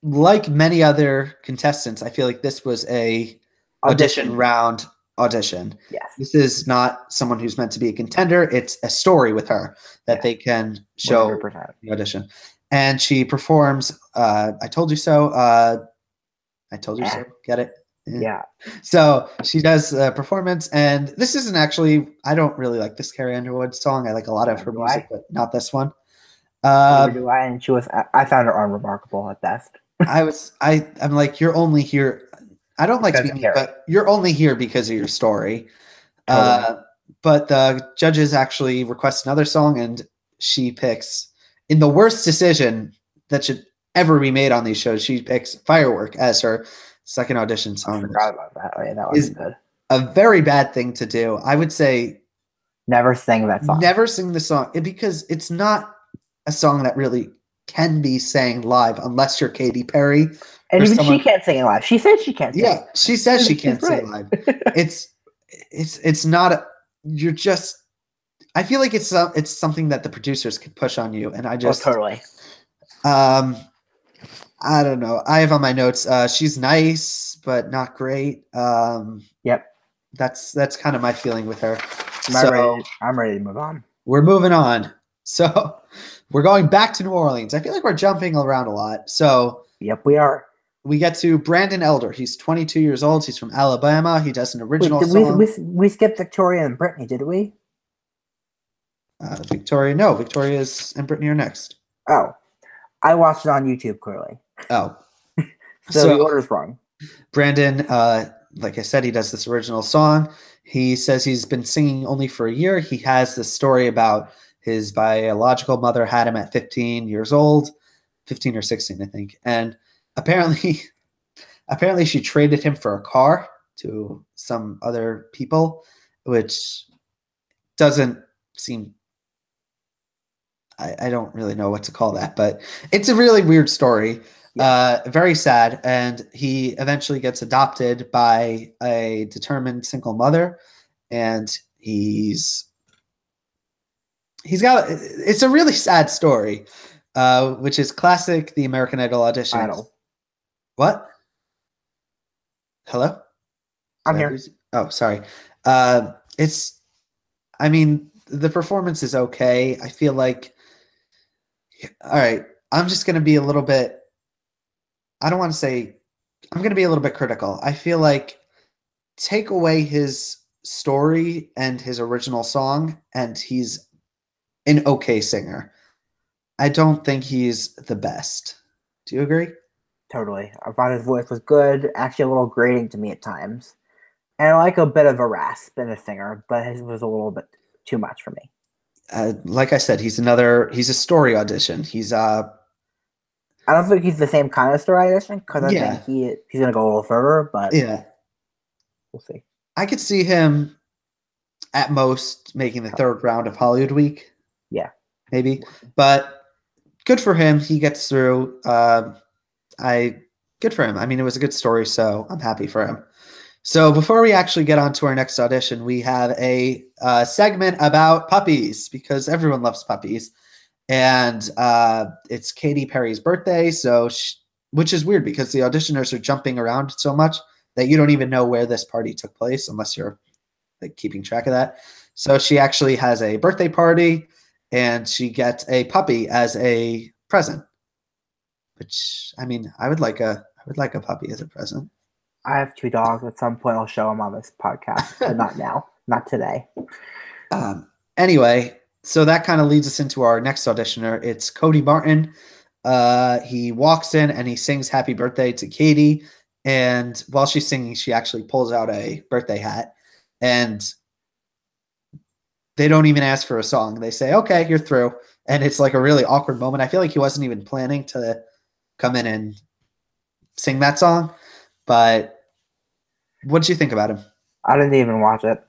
Like many other contestants, I feel like this was a audition round audition. Yes. This is not someone who's meant to be a contender. It's a story with her that they can show 100%. the audition. And she performs I Told You So. I Told You So. Get it? Yeah. So she does a performance, and this isn't actually, I don't really like this Carrie Underwood song. I like a lot of her music, but not this one. And I found her unremarkable at best. I'm like, you're only here. I don't like to be mean, but you're only here because of your story. Totally. But the judges actually request another song, and she picks, in the worst decision that should ever be made on these shows, she picks Firework as her second audition song. I forgot about that. Oh, yeah, that was good. a very bad thing to do. I would say Never sang that song. never sing the song because it's not a song that really can be sang live unless you're Katy Perry. And even she can't sing it live. She said she can't sing. Yeah, she says she can't sing live. It's not a, you're just, I feel like it's something that the producers could push on you, and I just totally. I don't know. I have on my notes. She's nice, but not great. Yep. That's kind of my feeling with her. I'm ready to move on. We're moving on. So we're going back to New Orleans. I feel like we're jumping around a lot. So yep, we are. We get to Brandon Elder. He's 22 years old. He's from Alabama. He does an original song. We skipped Victoria and Brittany, did we? Victoria, no. Victoria and Brittany are next. Oh. I watched it on YouTube, clearly. Oh. So the order's wrong. Brandon, like I said, he does this original song. He says he's been singing only for a year. He has this story about his biological mother had him at 15 years old. 15 or 16, I think. And apparently she traded him for a car to some other people, which doesn't seem, I don't really know what to call that, but it's a really weird story. Yeah. Very sad. And he eventually gets adopted by a determined single mother, and it's a really sad story, which is classic the American Idol audition. Idol. What? Hello? I'm here. Oh, sorry. The performance is okay. I feel like, all right, I'm just going to be a little bit, I'm going to be a little bit critical. I feel like take away his story and his original song, and he's an okay singer. I don't think he's the best. Do you agree? Totally. I thought his voice was good, actually a little grating to me at times. And I like a bit of a rasp in a singer, but his was a little bit too much for me. Like I said, he's a story audition. I don't think he's the same kind of story audition, because I think he's going to go a little further, but yeah, we'll see. I could see him at most making the third round of Hollywood Week. Yeah. Maybe. But good for him. He gets through. Good for him. I mean, it was a good story, so I'm happy for him. So before we actually get on to our next audition, we have a segment about puppies, because everyone loves puppies. And it's Katy Perry's birthday, which is weird because the auditioners are jumping around so much that you don't even know where this party took place unless you're like keeping track of that. So she actually has a birthday party, and she gets a puppy as a present. Which, I mean, I would like a puppy as a present. I have 2 dogs. At some point, I'll show them on this podcast, but not now, not today. Anyway, so that kind of leads us into our next auditioner. It's Cody Martin. He walks in and he sings "Happy Birthday" to Katy, and while she's singing, she actually pulls out a birthday hat, and they don't even ask for a song. They say, "Okay, you're through," and it's like a really awkward moment. I feel like he wasn't even planning to come in and sing that song. But what did you think about him? I didn't even watch it.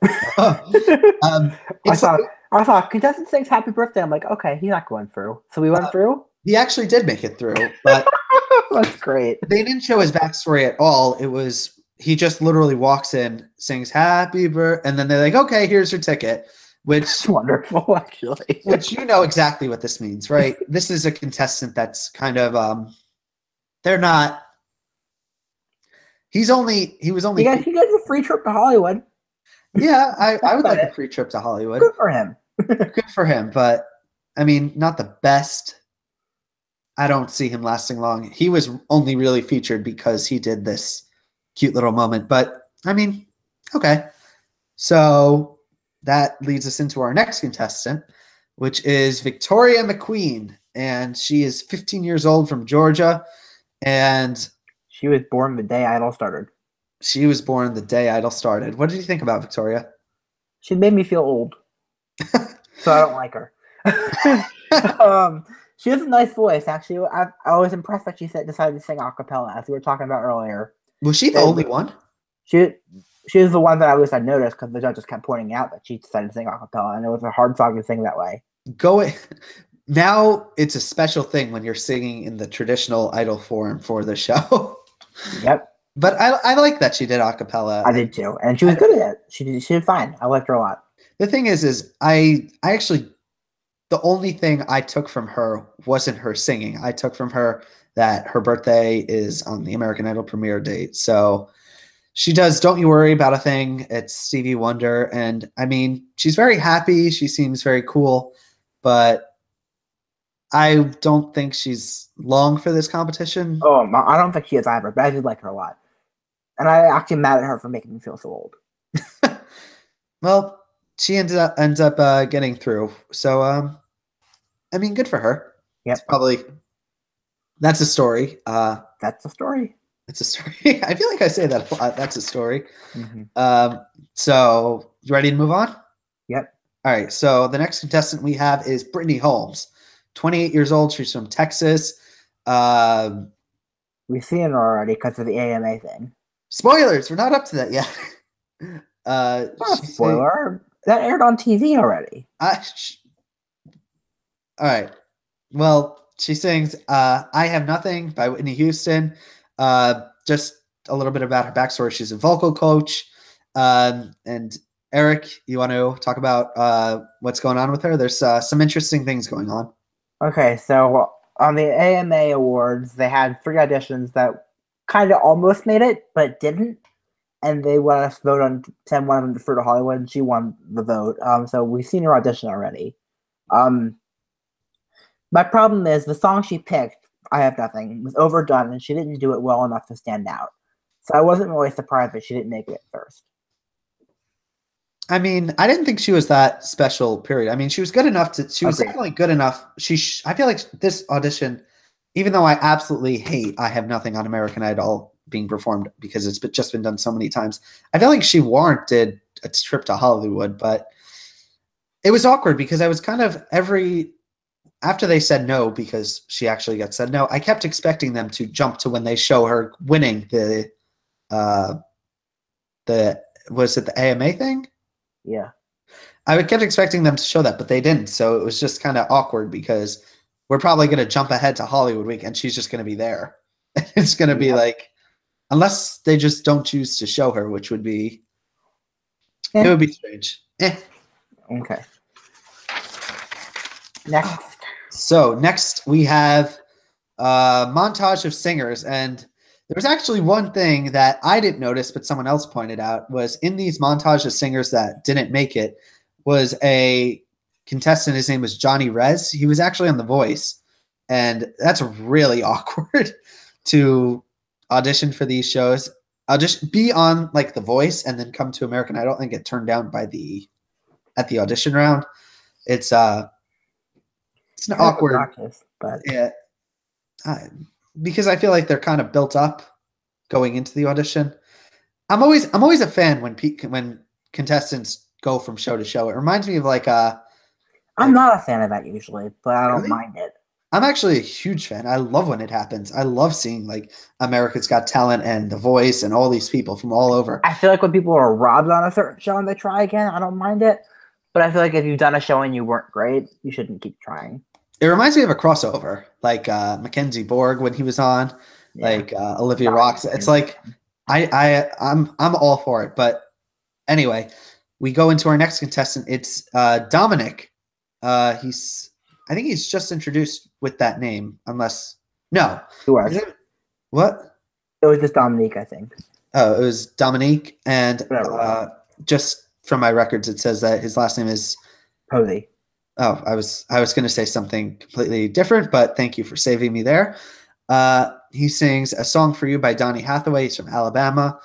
I thought contestant sings "Happy Birthday." I'm like, okay, he's not going through. So we went through. He actually did make it through, but that's great. They didn't show his backstory at all. He just literally walks in, sings "Happy Birthday," and then they're like, "Okay, here's your ticket." Which is wonderful, actually. Which you know exactly what this means, right? This is a contestant that's kind of they're not. He was only. He gets a free trip to Hollywood. Yeah, I would like a free trip to Hollywood. Good for him. Good for him, but I mean, not the best. I don't see him lasting long. He was only really featured because he did this cute little moment, but I mean, okay. So that leads us into our next contestant, which is Victoria McQueen, and she is 15 years old from Georgia, and she was born the day Idol started. She was born the day Idol started. What did you think about Victoria? She made me feel old, so I don't like her. She has a nice voice, actually. I was impressed that she decided to sing a cappella, as we were talking about earlier. Was she the only one? She She was the one that at least I noticed because the judges kept pointing out that she decided to sing a cappella, and it was a hard song to sing that way. Now it's a special thing when you're singing in the traditional idol form for the show. Yep. But I like that she did a cappella. I did too, and she was good at it. She did fine. I liked her a lot. The thing is I actually, the only thing I took from her wasn't her singing. I took from her that her birthday is on the American Idol premiere date. So she does Don't You Worry About a Thing. It's Stevie Wonder. And I mean, she's very happy. She seems very cool. But I don't think she's long for this competition. Oh, I don't think she is either, but I did like her a lot. And I actually mad at her for making me feel so old. Well, she ends up getting through. So, I mean, good for her. Yep. That's a story. That's a story. It's a story. I feel like I say that a lot. That's a story. Mm-hmm. So you ready to move on? Yep. All right. So the next contestant we have is Brittany Holmes, 28 years old. She's from Texas. We've seen her already because of the AMA thing. Spoilers. We're not up to that yet. Spoiler. That aired on TV already. All right. Well, she sings I Have Nothing by Whitney Houston. Just a little bit about her backstory. She's a vocal coach. And Eric, you want to talk about what's going on with her? There's some interesting things going on. Okay, so on the AMA Awards, they had 3 auditions that kind of almost made it, but didn't. And they let us vote on, send one of them to Fruit of Hollywood, and she won the vote. So we've seen her audition already. My problem is the song she picked, I Have Nothing, was overdone, and she didn't do it well enough to stand out. So I wasn't really surprised that she didn't make it at first. I mean, I didn't think she was that special, period. I mean, she was good enough to, she was definitely good enough. I feel like this audition, even though I absolutely hate I Have Nothing on American Idol being performed because it's just been done so many times, I feel like she warranted a trip to Hollywood, but it was awkward because I was kind of after they said no, because she actually got said no, I kept expecting them to jump to when they show her winning was it the AMA thing? Yeah. I kept expecting them to show that, but they didn't. So it was just kind of awkward because we're probably going to jump ahead to Hollywood week and she's just going to be there. It's going to be like, unless they just don't choose to show her, which would be, it would be strange. Okay. Next. So next we have a montage of singers, and there was actually one thing that I didn't notice, but someone else pointed out, was in these montage of singers that didn't make it was a contestant. His name was Johnny Rez. He was actually on The Voice, and that's really awkward to audition for these shows. I'll just be on like The Voice and then come to American Idol and get turned down at the audition round. It's an awkward, practice, but yeah, because I feel like they're kind of built up going into the audition. I'm always a fan when contestants go from show to show. It reminds me of I'm not a fan of that usually, but I don't Really? mind it. I'm actually a huge fan. I love when it happens. I love seeing like America's Got Talent and The Voice and all these people from all over. I feel like when people are robbed on a certain show and they try again, I don't mind it. But I feel like if you've done a show and you weren't great, you shouldn't keep trying. It reminds me of a crossover, like Mackenzie Borg when he was on, like Olivia Rox. It's like I'm all for it. But anyway, we go into our next contestant. It's Dominic. I think he's just introduced with that name, unless no. Who was? What? It was just Dominique, I think. Oh, it was Dominique, and just from my records, it says that his last name is Posey. Oh, I was going to say something completely different, but thank you for saving me there. He sings A Song for You by Donny Hathaway. He's from Alabama.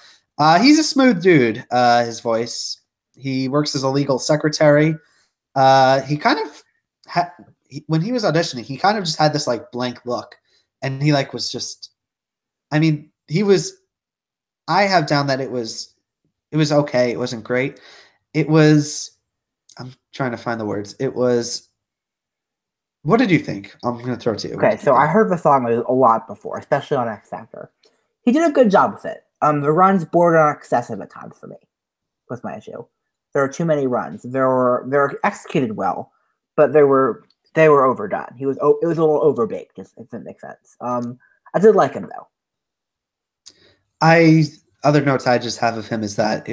He's a smooth dude, his voice. He works as a legal secretary. He kind of when he was auditioning, he kind of just had this like blank look, and he like was just, I mean, I have down that it was okay. It wasn't great. It was, I'm trying to find the words. It was, what did you think? I'm going to throw it to you. Okay, so I heard the song a lot before, especially on X Factor. He did a good job with it. The runs bordered on excessive at times for me. was my issue. There were too many runs. They were executed well, but they were overdone. It was a little overbaked, if that makes sense. I did like him though. Other notes I just have of him is that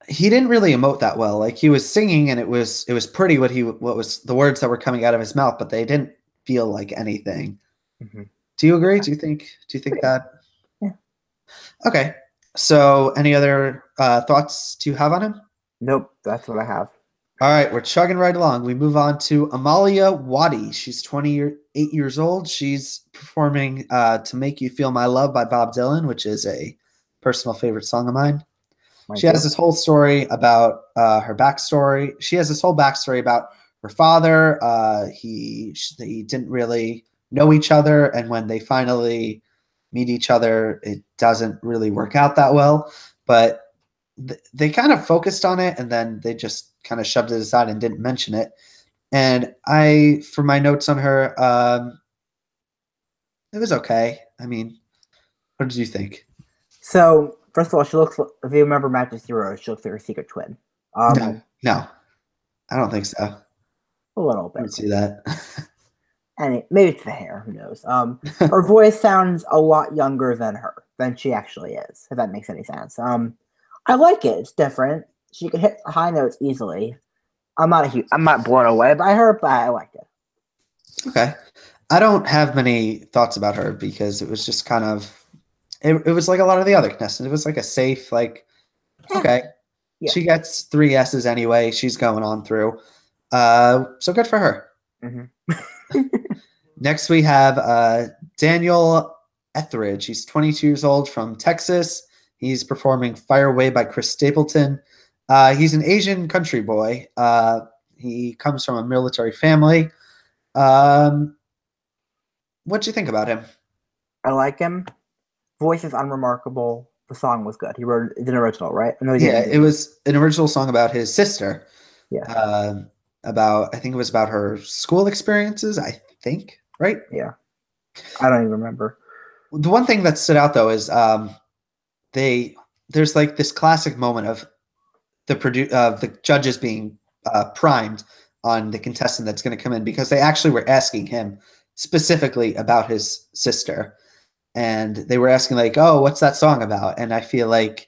he didn't really emote that well. Like he was singing and it was pretty what was the words that were coming out of his mouth, but they didn't feel like anything. Mm-hmm. Do you agree? Do you think that? Yeah. Okay. So any other thoughts do you have on him? Nope, that's what I have. All right, we're chugging right along. We move on to Amalia Wadi. She's 28 years old. She's performing To Make You Feel My Love by Bob Dylan, which is a personal favorite song of mine. She has this whole story about her backstory. She has this whole backstory about her father. He didn't really know each other, and when they finally meet each other, it doesn't really work out that well. But they kind of focused on it, and then they just kind of shoved it aside and didn't mention it. And for my notes on her, it was okay. I mean, what did you think? So, first of all, she looks, if you remember Majesty Rose, she looks like her secret twin. No, I don't think so. A little bit. I don't see that. And maybe it's the hair, who knows. Her voice sounds a lot younger than she actually is, if that makes any sense. I like it. It's different. She can hit high notes easily. I'm not blown away by her, but I liked it. Okay. I don't have many thoughts about her because it was just kind of it was like a lot of the other contestants. It was like a safe, like, okay. Yeah. She gets 3 S's anyway. She's going on through. So good for her. Mm-hmm. Next we have Daniel Etheridge. He's 22 years old from Texas. He's performing Fire Away by Chris Stapleton. He's an Asian country boy. He comes from a military family. What'd you think about him? I like him. Voice is unremarkable. The song was good. He wrote an original, right? No, it was an original song about his sister. Yeah. I think it was about her school experiences, I think, right? Yeah. I don't even remember. The one thing that stood out though is there's like this classic moment of the judges being primed on the contestant that's going to come in, because they actually were asking him specifically about his sister, and they were asking like, oh, what's that song about? And I feel like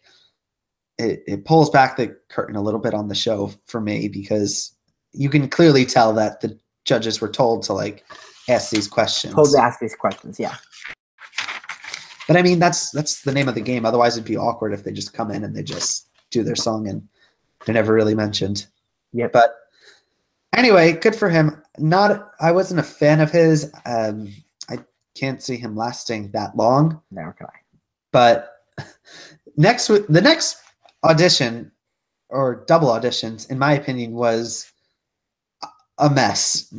it pulls back the curtain a little bit on the show for me, because you can clearly tell that the judges were told to like ask these questions. Told to ask these questions, yeah. But I mean, that's the name of the game. Otherwise, it'd be awkward if they just come in and they just do their song and they're never really mentioned. Yeah. But anyway, good for him. I wasn't a fan of his. I can't see him lasting that long. Never can I. But the next audition, or double auditions, in my opinion, was a mess.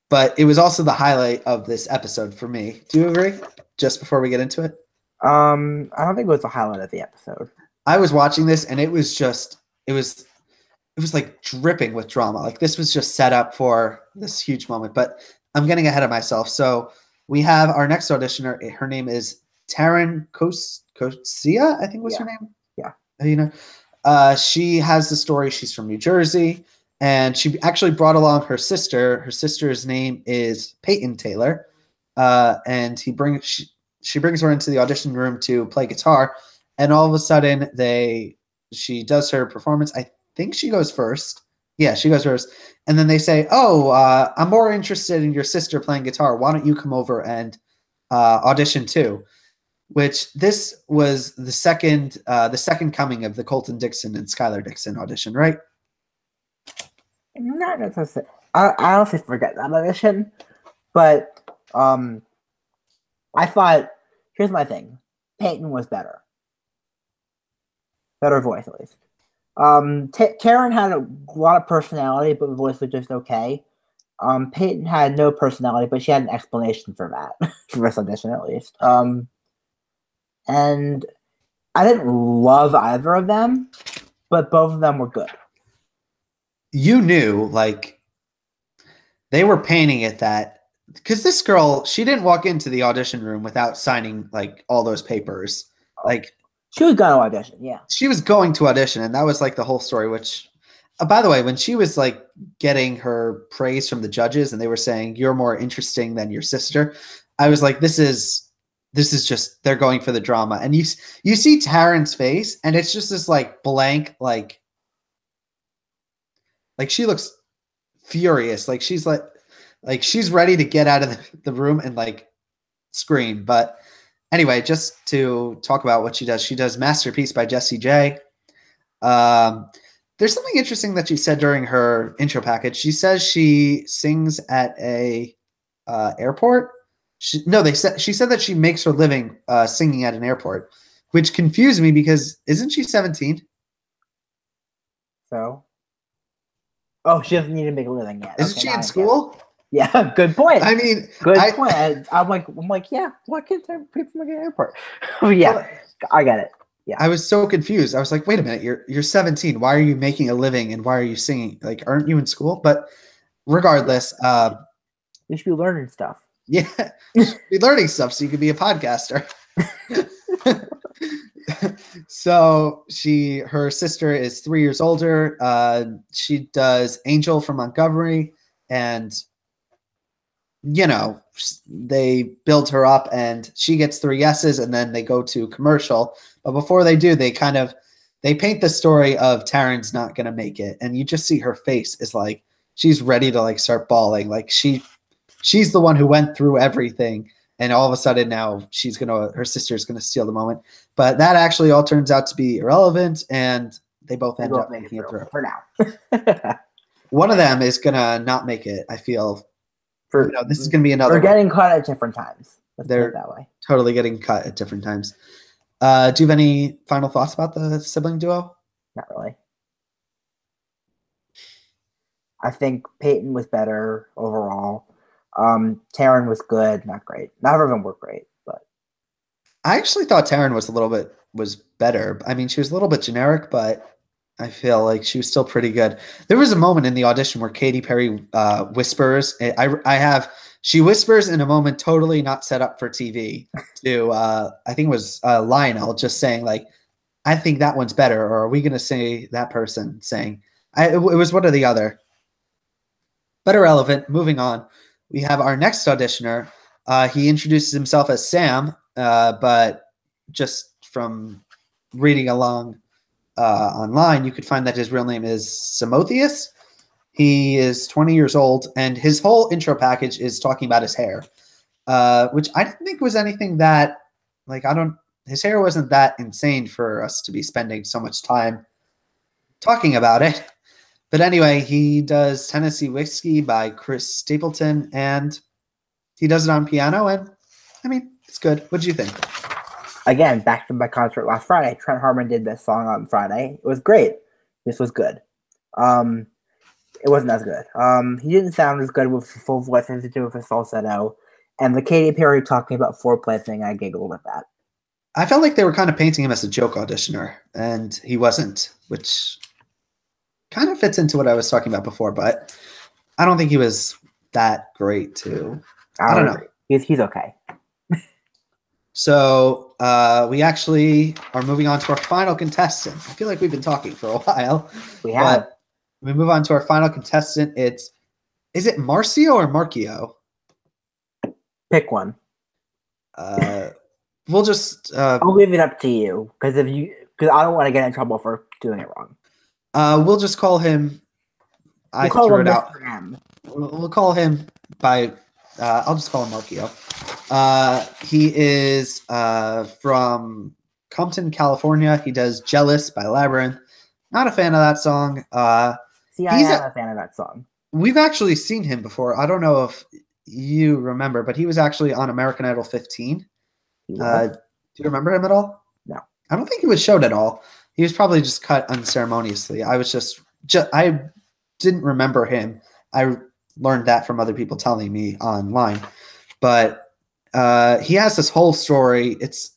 But it was also the highlight of this episode for me. Do you agree? Just before we get into it? I don't think it was the highlight of the episode. I was watching this and it was like dripping with drama. Like this was just set up for this huge moment, but I'm getting ahead of myself. So we have our next auditioner. Her name is Taryn Kosia, I think was her name. Yeah. You know, she has the story. She's from New Jersey, and she actually brought along her sister. Her sister's name is Peyton Taylor. And she brings her into the audition room to play guitar, and all of a sudden she does her performance. I think she goes first. Yeah, she goes first. And then they say, oh, I'm more interested in your sister playing guitar. Why don't you come over and audition too? Which this was the second coming of the Colton Dixon and Skylar Dixon audition, right? Not necessarily. I honestly forget that audition, but I thought, here's my thing. Peyton was better. Better voice, at least. Taryn had a lot of personality, but the voice was just okay. Peyton had no personality, but she had an explanation for that, for this audition, at least. And I didn't love either of them, but both of them were good. You knew, like, they were painting it that, because this girl, she didn't walk into the audition room without signing like all those papers. Like She was going to audition, yeah. She was going to audition, and that was like the whole story, which by the way, when she was like getting her praise from the judges and they were saying you're more interesting than your sister, I was like, this is just they're going for the drama. And you see Taryn's face and it's just this like blank, like she looks furious. Like she's she's ready to get out of the room and like scream. But anyway, just to talk about what she does Masterpiece by Jessie J. There's something interesting that she said during her intro package. She says she sings at a airport. She said that she makes her living singing at an airport, which confused me because isn't she 17? So, oh, she doesn't need to make a living yet. Isn't she in school? Yeah, good point. I mean, good point. I'm like, yeah, why can't people make an airport? Yeah, I get it. Yeah, I was so confused. I was like, wait a minute, you're 17. Why are you making a living and why are you singing? Like, aren't you in school? But regardless, you should be learning stuff. Yeah, you should be learning stuff so you could be a podcaster. So her sister is 3 years older. She does Angel from Montgomery, and they build her up and she gets 3 yeses and then they go to commercial. But before they do, they paint the story of Taryn's not going to make it. And you just see her face is like, she's ready to like start bawling. Like she's the one who went through everything. And all of a sudden now her sister's going to steal the moment. But that actually all turns out to be irrelevant. And they both end up making it through. For now. One of them is going to not make it, I feel. This is going to be another. They're getting cut at different times. They're that way. Totally getting cut at different times. Do you have any final thoughts about the sibling duo? Not really. I think Peyton was better overall. Taryn was good, not great. Neither of them were great, but I actually thought Taryn was better. I mean, she was a little bit generic, but I feel like she was still pretty good. There was a moment in the audition where Katy Perry whispers. She whispers in a moment totally not set up for TV to, I think it was Lionel just saying like, I think that one's better. Or are we going to say that person saying, it was one or the other. But irrelevant. Moving on. We have our next auditioner. He introduces himself as Sam, but just from reading along online, you could find that his real name is Simotheus. He is 20 years old, and his whole intro package is talking about his hair, which I didn't think was anything that, his hair wasn't that insane for us to be spending so much time talking about it. But anyway, he does Tennessee Whiskey by Chris Stapleton, and he does it on piano, and, I mean, it's good. What do you think? Again, back to my concert last Friday. Trent Harmon did this song on Friday. It was great. This was good. It wasn't as good. He didn't sound as good with full voice as he did with a falsetto. And the Katy Perry talking about foreplay thing, I giggled at that. I felt like they were kind of painting him as a joke auditioner, and he wasn't, which kind of fits into what I was talking about before, but I don't think he was that great too. I don't know. He's okay. So we actually are moving on to our final contestant. I feel like we've been talking for a while. We have. But we move on to our final contestant. Is it Marcio or Marcio? Pick one. We'll just. I'll leave it up to you because I don't want to get in trouble for doing it wrong. We'll just call him. I threw it out. We'll call him by. I'll just call him Marcio. He is from Compton, California. He does "Jealous" by Labyrinth. Not a fan of that song. See, I am a fan of that song. We've actually seen him before. I don't know if you remember, but he was actually on American Idol 15. Do you remember him at all? No. I don't think he was showed at all. He was probably just cut unceremoniously. I was just I didn't remember him. I learned that from other people telling me online. But he has this whole story. It's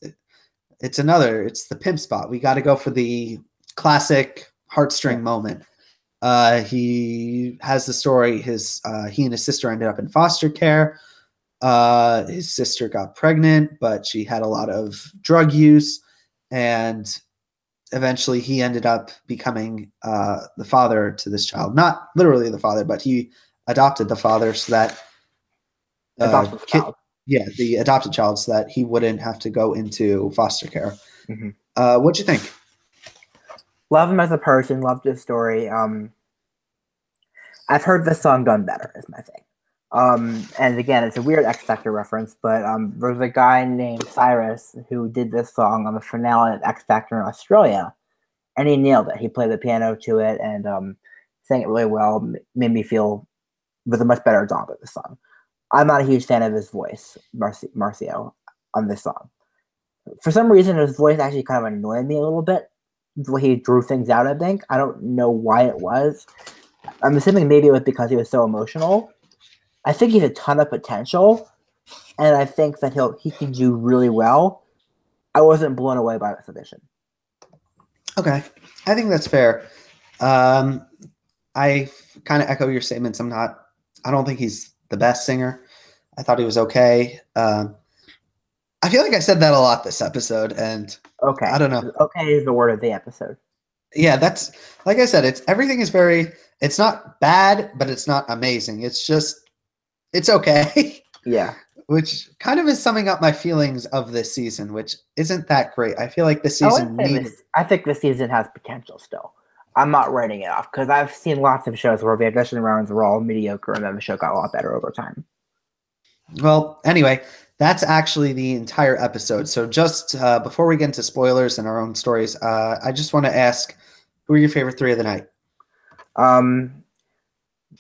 the pimp spot. We got to go for the classic heartstring moment. He has the story. He and his sister ended up in foster care. His sister got pregnant, but she had a lot of drug use. and eventually he ended up becoming the father to this child. Not literally the father, but he adopted the father so that Adopted child. the adopted child, so that he wouldn't have to go into foster care. Mm-hmm. What'd you think? Love him as a person. Loved his story. I've heard this song done better, is my thing. And again, it's a weird X Factor reference, but there's a guy named Cyrus who did this song on the finale of X Factor in Australia, and he nailed it. He played the piano to it and sang it really well. Made me feel with a much better job at the song. I'm not a huge fan of his voice, Marcio, on this song. For some reason, his voice actually kind of annoyed me a little bit. The way he drew things out, I think. I don't know why it was. I'm assuming maybe it was because he was so emotional. I think he has a ton of potential, and I think that he can do really well. I wasn't blown away by this audition. Okay, I think that's fair. I kind of echo your statements. I don't think he's the best singer. I thought he was okay. I feel like I said that a lot this episode, and okay, I don't know. Okay is the word of the episode. Yeah, that's like I said. Everything is very. It's not bad, but it's not amazing. It's okay. Yeah. Which kind of is summing up my feelings of this season, which isn't that great. I feel like this season I think this season has potential still. I'm not writing it off because I've seen lots of shows where the audition rounds were all mediocre and then the show got a lot better over time. Well, anyway, that's actually the entire episode. So just before we get into spoilers and our own stories, I just want to ask, who are your favorite three of the night? Let's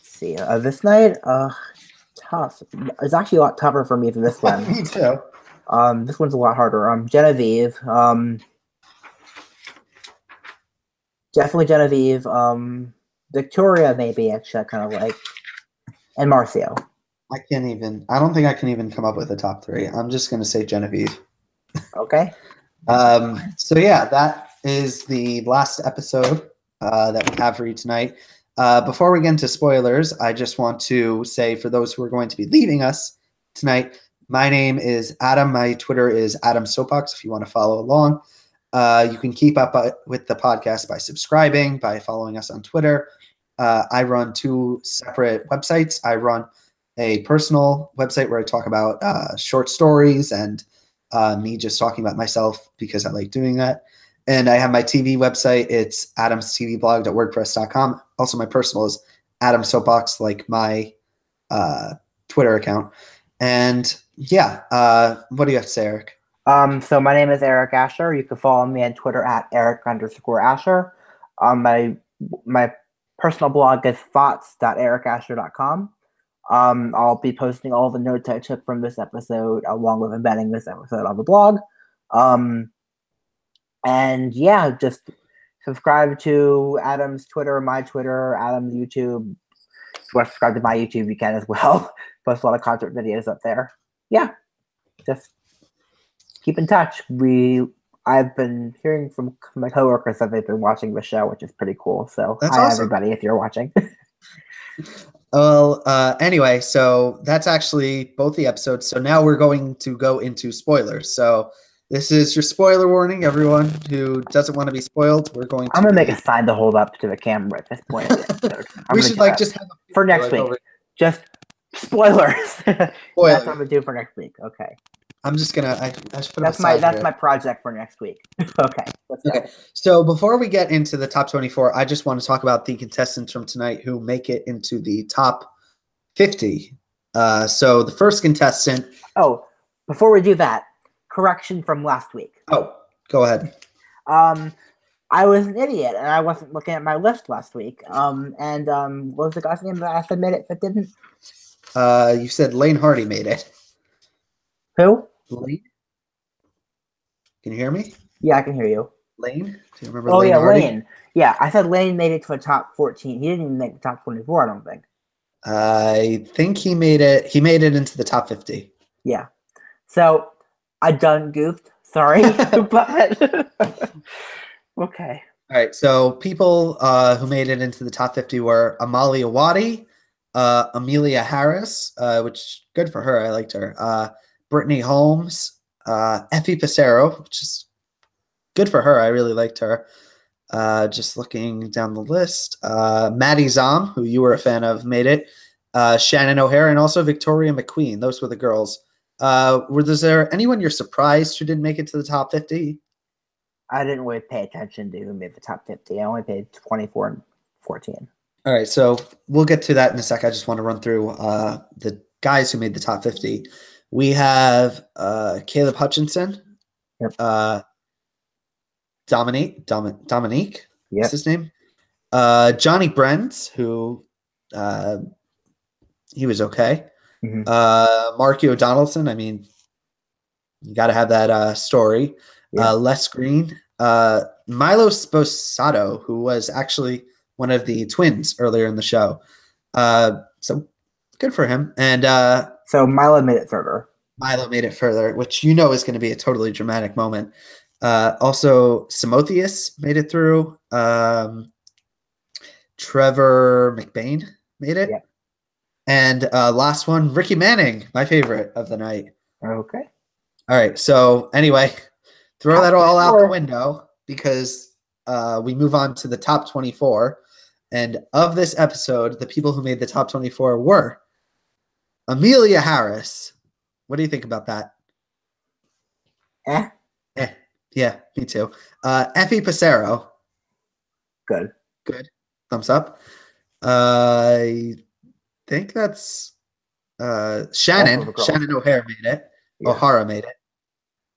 see. This night, tough. It's actually a lot tougher for me than this one. Me too. This one's a lot harder. Genevieve. Definitely Genevieve. Victoria, maybe, actually, I kind of like. And Marcio. I don't think I can even come up with a top three. I'm just going to say Genevieve. Okay. So yeah, that is the last episode that we have for you tonight. Before we get into spoilers, I just want to say for those who are going to be leaving us tonight, my name is Adam. My Twitter is Adam Soapbox if you want to follow along. You can keep up with the podcast by subscribing, by following us on Twitter. I run two separate websites. I run a personal website where I talk about short stories and me just talking about myself because I like doing that. And I have my TV website. It's adamstvblog.wordpress.com. Also, my personal is Adam Soapbox, like my Twitter account. And yeah, what do you have to say, Eric? So my name is Eric Ascher. You can follow me on Twitter at Eric_Ascher. My personal blog is thoughts.ericasher.com. I'll be posting all the notes I took from this episode along with embedding this episode on the blog. And yeah, just subscribe to Adam's Twitter, my Twitter, Adam's YouTube. If you want to subscribe to my YouTube, you can as well. Post a lot of concert videos up there. Yeah, just keep in touch. I've been hearing from my coworkers that they've been watching the show, which is pretty cool. So that's hi, awesome. Everybody, if you're watching. Well, anyway, so that's actually both the episodes. So now we're going to go into spoilers. So this is your spoiler warning, everyone who doesn't want to be spoiled. I'm going to make a sign to hold up to the camera at this point of the episode. We should just have for next week. Just spoilers. That's what I'm gonna do for next week. Okay. I'm just gonna. I should put that's my project for next week. Okay. Okay. So before we get into the top 24, I just want to talk about the contestants from tonight who make it into the top 50. So the first contestant. Oh, before we do that, correction from last week. Oh, go ahead. I was an idiot and I wasn't looking at my list last week. What was the guy's name that I said made it that didn't? You said Lane Hardy made it. Who? Lane? Can you hear me? Yeah, I can hear you. Lane? Do you remember Lane Hardy? Lane. Yeah, I said Lane made it to the top 14. He didn't even make the top 24, I don't think. I think he made it. He made it into the top 50. Yeah. So I done goofed. Sorry. But okay. All right. So people who made it into the top 50 were Amalia Wadi, Amelia Harris, which good for her. I liked her. Brittany Holmes, Effie Passero, which is good for her. I really liked her. Just looking down the list, Maddie Zom, who you were a fan of, made it. Shannon O'Hara and also Victoria McQueen. Those were the girls. Was there anyone you're surprised who didn't make it to the top 50? I didn't really pay attention to who made the top 50. I only paid 24 and 14. All right, so we'll get to that in a sec. I just want to run through the guys who made the top 50. We have Caleb Hutchinson. Yep. Dominique. Yep. What's his name? Johnny Brent, who he was okay. Mm-hmm. Marky O'Donnellson. I mean, you got to have that story. Yeah. Les Green. Milo Sposato, who was actually one of the twins earlier in the show. So good for him. And so Milo made it further. Milo made it further, which you know is going to be a totally dramatic moment. Also, Simotheus made it through. Trevor McBain made it. Yep. And last one, Ricky Manning, my favorite of the night. Okay. All right. So anyway, throw that all out the window because we move on to the top 24. And of this episode, the people who made the top 24 were Amelia Harris. What do you think about that? Yeah, me too. Effie Passero. Good. Thumbs up. I think that's Shannon. Shannon O'Hara made it. Yeah. O'Hara made it.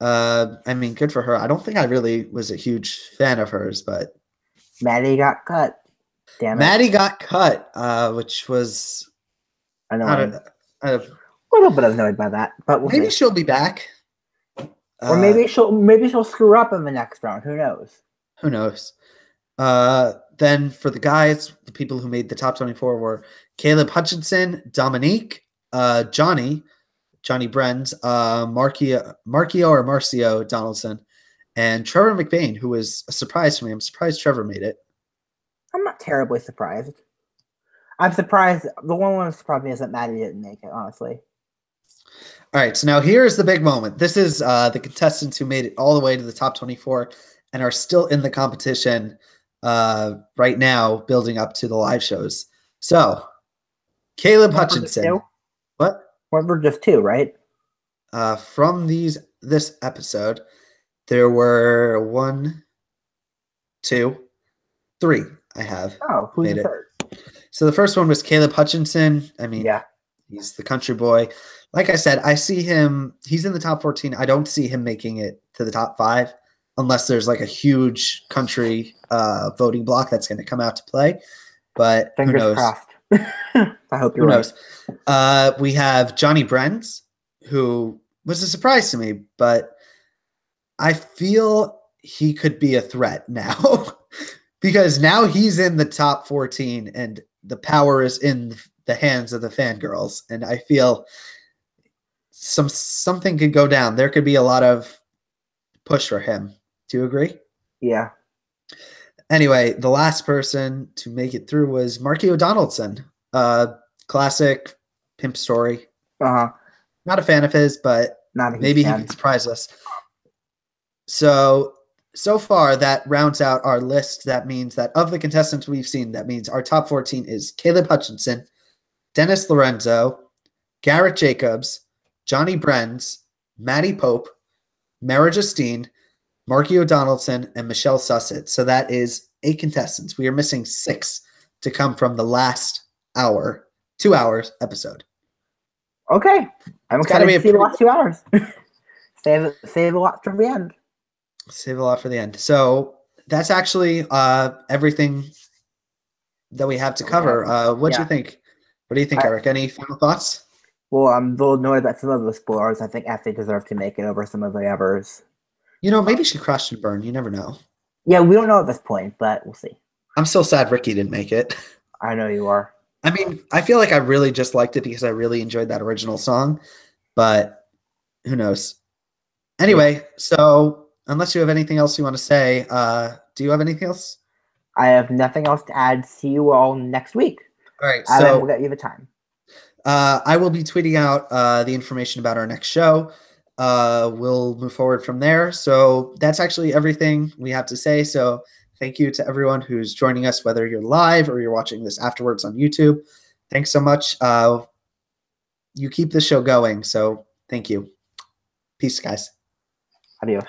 I mean, good for her. I don't think I really was a huge fan of hers, but Maddie got cut. Damn it. Maddie got cut, which was annoying. A little bit annoyed by that, but maybe she'll be back. Or maybe she'll screw up in the next round. Who knows? Who knows? Then for the guys, the people who made the top 24 were Caleb Hutchinson, Dominique, Johnny Brenz, Marcio Donaldson, and Trevor McBain, who was a surprise to me. I'm surprised Trevor made it. I'm not terribly surprised. I'm surprised. The one that surprised me is that Maddie didn't make it, honestly. All right, so now here's the big moment. This is the contestants who made it all the way to the top 24 and are still in the competition right now, building up to the live shows. So, Caleb Hutchinson. What? We're just two, right? From this episode, there were 1, 2, 3. I have. Oh, who's the third? So the first one was Caleb Hutchinson. I mean, yeah, he's the country boy. Like I said, I see him. He's in the top 14. I don't see him making it to the top 5 unless there's like a huge country voting block that's going to come out to play. But fingers who knows? Crossed. I hope you're right. Who knows? We have Johnny Brent, who was a surprise to me, but I feel he could be a threat now because now he's in the top 14 and the power is in the hands of the fangirls. And I feel something could go down. There could be a lot of push for him. Do you agree? Yeah. Anyway, the last person to make it through was Marky O'Donnellson. Classic pimp story. Not a fan of his, but maybe he can surprise us. So far, that rounds out our list. That means that of the contestants we've seen, that means our top 14 is Caleb Hutchinson, Dennis Lorenzo, Garrett Jacobs, Johnny Brenz, Maddie Pope, Mara Justine, Marky O'Donnellson, and Michelle Susset. So that is 8 contestants. We are missing 6 to come from the last 2 hours episode. Okay. I'm excited to see the last 2 hours. Save a lot for the end. Save a lot for the end. So that's actually everything that we have to cover. What do you think? What do you think, Eric? Any final thoughts? Well, I'm a little annoyed about some of the spoilers. I think Effie deserved to make it over some of the others. You know, maybe she crashed and burned. You never know. Yeah, we don't know at this point, but we'll see. I'm still sad Ricky didn't make it. I know you are. I mean, I feel like I really just liked it because I really enjoyed that original song, but who knows? Anyway, so unless you have anything else you want to say, do you have anything else? I have nothing else to add. See you all next week. All right, so we'll get you the time. I will be tweeting out the information about our next show. we'll move forward from there. So that's actually everything we have to say. So thank you to everyone who's joining us, whether you're live or you're watching this afterwards on YouTube. Thanks so much. You keep the show going. So thank you. Peace, guys. Adios.